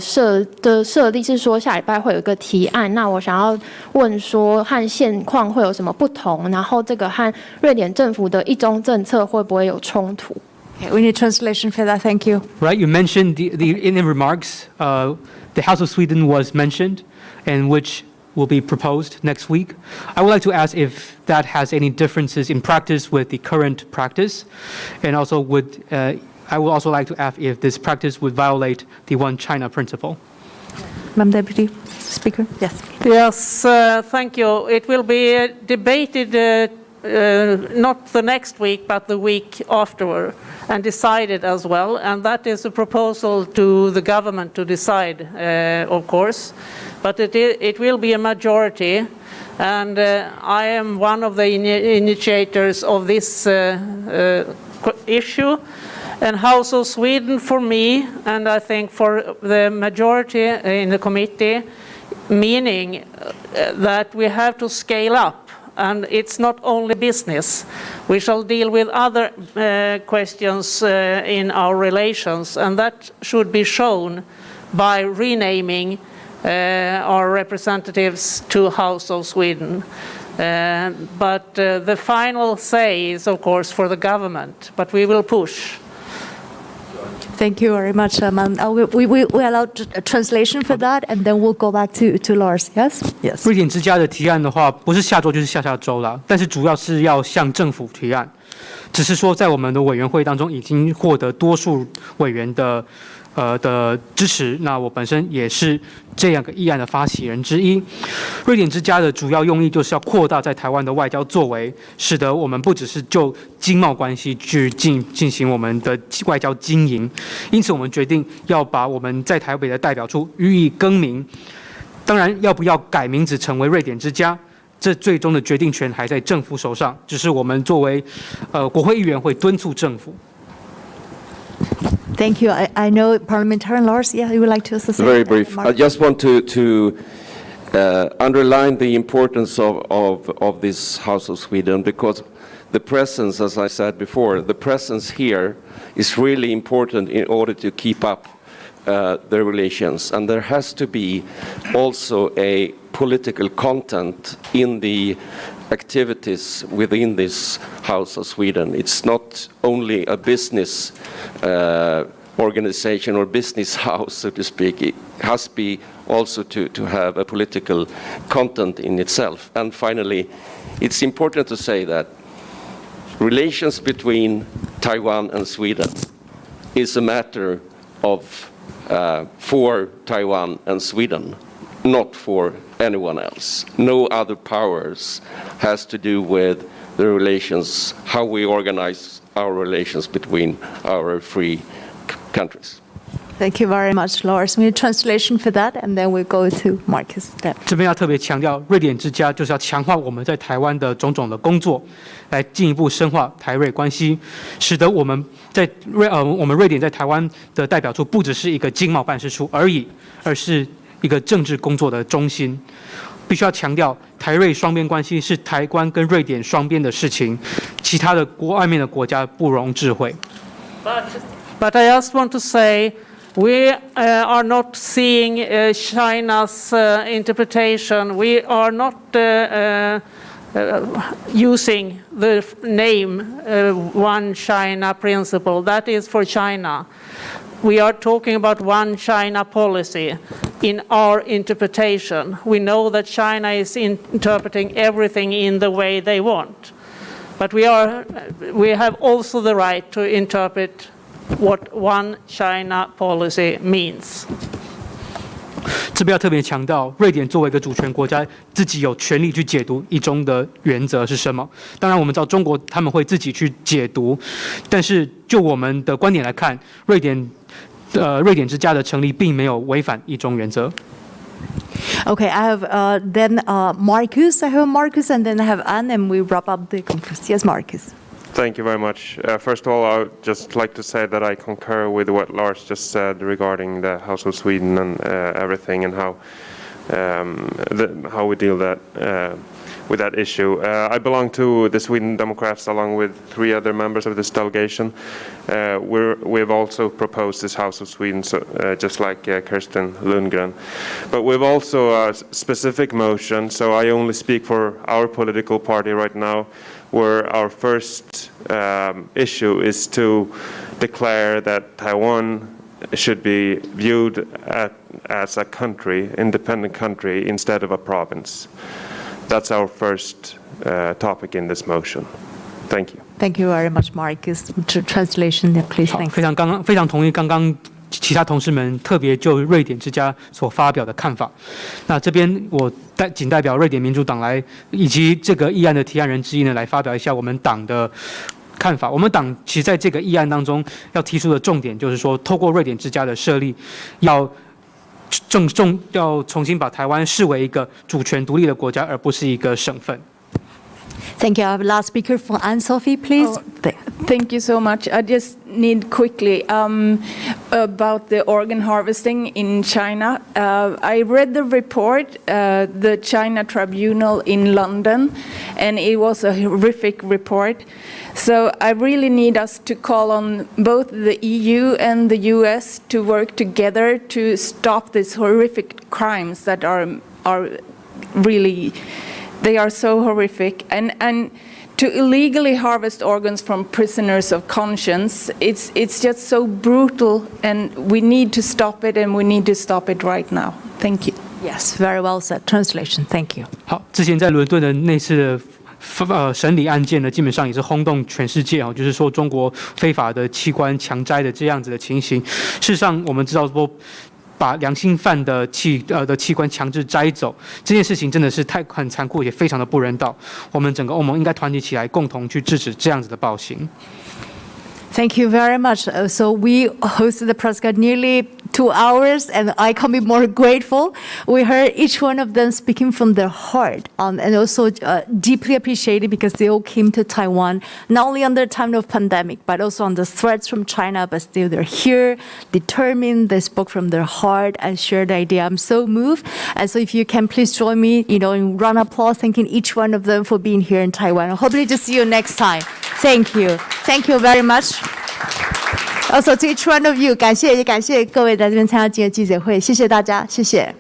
设立是说下礼拜会有一个提案，那我想要问说和现况会有什么不同，然后这个和瑞典政府的一中政策会不会有冲突？ Okay, we need translation for that. Thank you. Right, you mentioned in the remarks, the House of Sweden was mentioned, and which will be proposed next week. I would like to ask if that has any differences in practice with the current practice, and also I would also like to ask if this practice would violate the One China principle. Madam Deputy Speaker. Yes. Yes, thank you. It will be debated not the next week, but the week afterward, and decided as well. And that is a proposal to the government to decide, of course. But it will be a majority. And I am one of the initiators of this issue. And House of Sweden, for me, and I think for the majority in the committee, meaning that we have to scale up. And it's not only business. We shall deal with other questions in our relations, and that should be shown by renaming our representatives to House of Sweden. But the final say is, of course, for the government, but we will push. Thank you very much, we allow a translation for that, and then we'll go back to Lars. Yes. Yes. 瑞典之家的提案的话，不是下周就是下下周啦，但是主要是要向政府提案，只是说在我们的委员会当中已经获得多数委员的支持，那我本身也是这样个议案的发起人之一。瑞典之家的主要用意就是要扩大在台湾的外交作为，使得我们不只是就经贸关系去进行我们的外交经营，因此我们决定要把我们在台北的代表处予以更名。当然，要不要改名字成为瑞典之家，这最终的决定权还在政府手上，只是我们作为国会议员会敦促政府。Thank you. I know parliamentarian Lars. Yeah, you would like to associate. Very brief. I just want to underline the importance of this House of Sweden, because the presence, as I said before, the presence here is really important in order to keep up the relations, and there has to be also a political content in the activities within this House of Sweden. It's not only a business organization or business house, so to speak. It has to be also to have a political content in itself. And finally, it's important to say that relations between Taiwan and Sweden is a matter of for Taiwan and Sweden, not for anyone else. No other powers has to do with the relations, how we organize our relations between our free countries. Thank you very much, Lars. We need translation for that, and then we go to Marcus. 这边要特别强调，瑞典之家就是要强化我们在台湾的种种的工作，来进一步深化台瑞关系，使得我们瑞典在台湾的代表处不只是一个经贸办事处而已，而是一个政治工作的中心。必须要强调，台瑞双边关系是台湾跟瑞典双边的事情，其他的外面的国家不容置喙。But I just want to say, we are not seeing China's interpretation. We are not using the name One China principle. That is for China. We are talking about One China policy in our interpretation. We know that China is interpreting everything in the way they want. But we have also the right to interpret what One China policy means. 这边要特别强调，瑞典作为一个主权国家，自己有权利去解读一中的原则是什么。当然，我们知道中国他们会自己去解读，但是就我们的观点来看，瑞典之家的成立并没有违反一中原则。Okay, I have then Marcus. I have Marcus, and then I have Anne, and we wrap up the conference. Yes, Marcus. Thank you very much. First of all, I would just like to say that I concur with what Lars just said regarding the House of Sweden and everything, and how we deal with that issue. I belong to the Sweden Democrats along with 3 other members of this delegation. We've also proposed this House of Sweden, so, just like Kirsten Lundgren. But we've also a specific motion, so I only speak for our political party right now, where our first issue is to declare that Taiwan should be viewed as a country, independent country, instead of a province. That's our first topic in this motion. Thank you. Thank you very much, Marcus. Translation, please. Thanks. 非常同意刚刚其他同事们特别就瑞典之家所发表的看法。那这边我仅代表瑞典民主党来，以及这个议案的提案人之一呢，来发表一下我们党的看法。我们党其实在这个议案当中要提出的重点就是说，透过瑞典之家的设立，要重新把台湾视为一个主权独立的国家，而不是一个省份。Thank you. I have last speaker for Anne-Sophie, please. Thank you so much. I just need quickly about the organ harvesting in China. I read the report, the China Tribunal in London, and it was a horrific report. So I really need us to call on both the EU and the US to work together to stop these horrific crimes that are really, they are so horrific. And to illegally harvest organs from prisoners of conscience, it's just so brutal, and we need to stop it, and we need to stop it right now. Thank you. Yes, very well said. Translation. Thank you. 好，之前在伦敦的那次的审理案件呢，基本上也是轰动全世界哦，就是说中国非法的器官强摘的这样子的情形。事实上，我们知道说，把良心犯的器官强制摘走这件事情，真的是很残酷，也非常的不人道。我们整个欧盟应该团结起来，共同去制止这样子的暴行。Thank you very much. So we hosted the press guard nearly 2 hours, and I can't be more grateful. We heard each one of them speaking from their heart, and also deeply appreciated because they all came to Taiwan, not only under time of pandemic, but also under threats from China, but still they're here, determined, they spoke from their heart and shared the idea. I'm so moved. And so if you can please join me, in round of applause, thanking each one of them for being here in Taiwan. Hopefully to see you next time. Thank you. Thank you very much. Also to each one of you, 感谢各位在这边参加今天的记者会，谢谢大家，谢谢。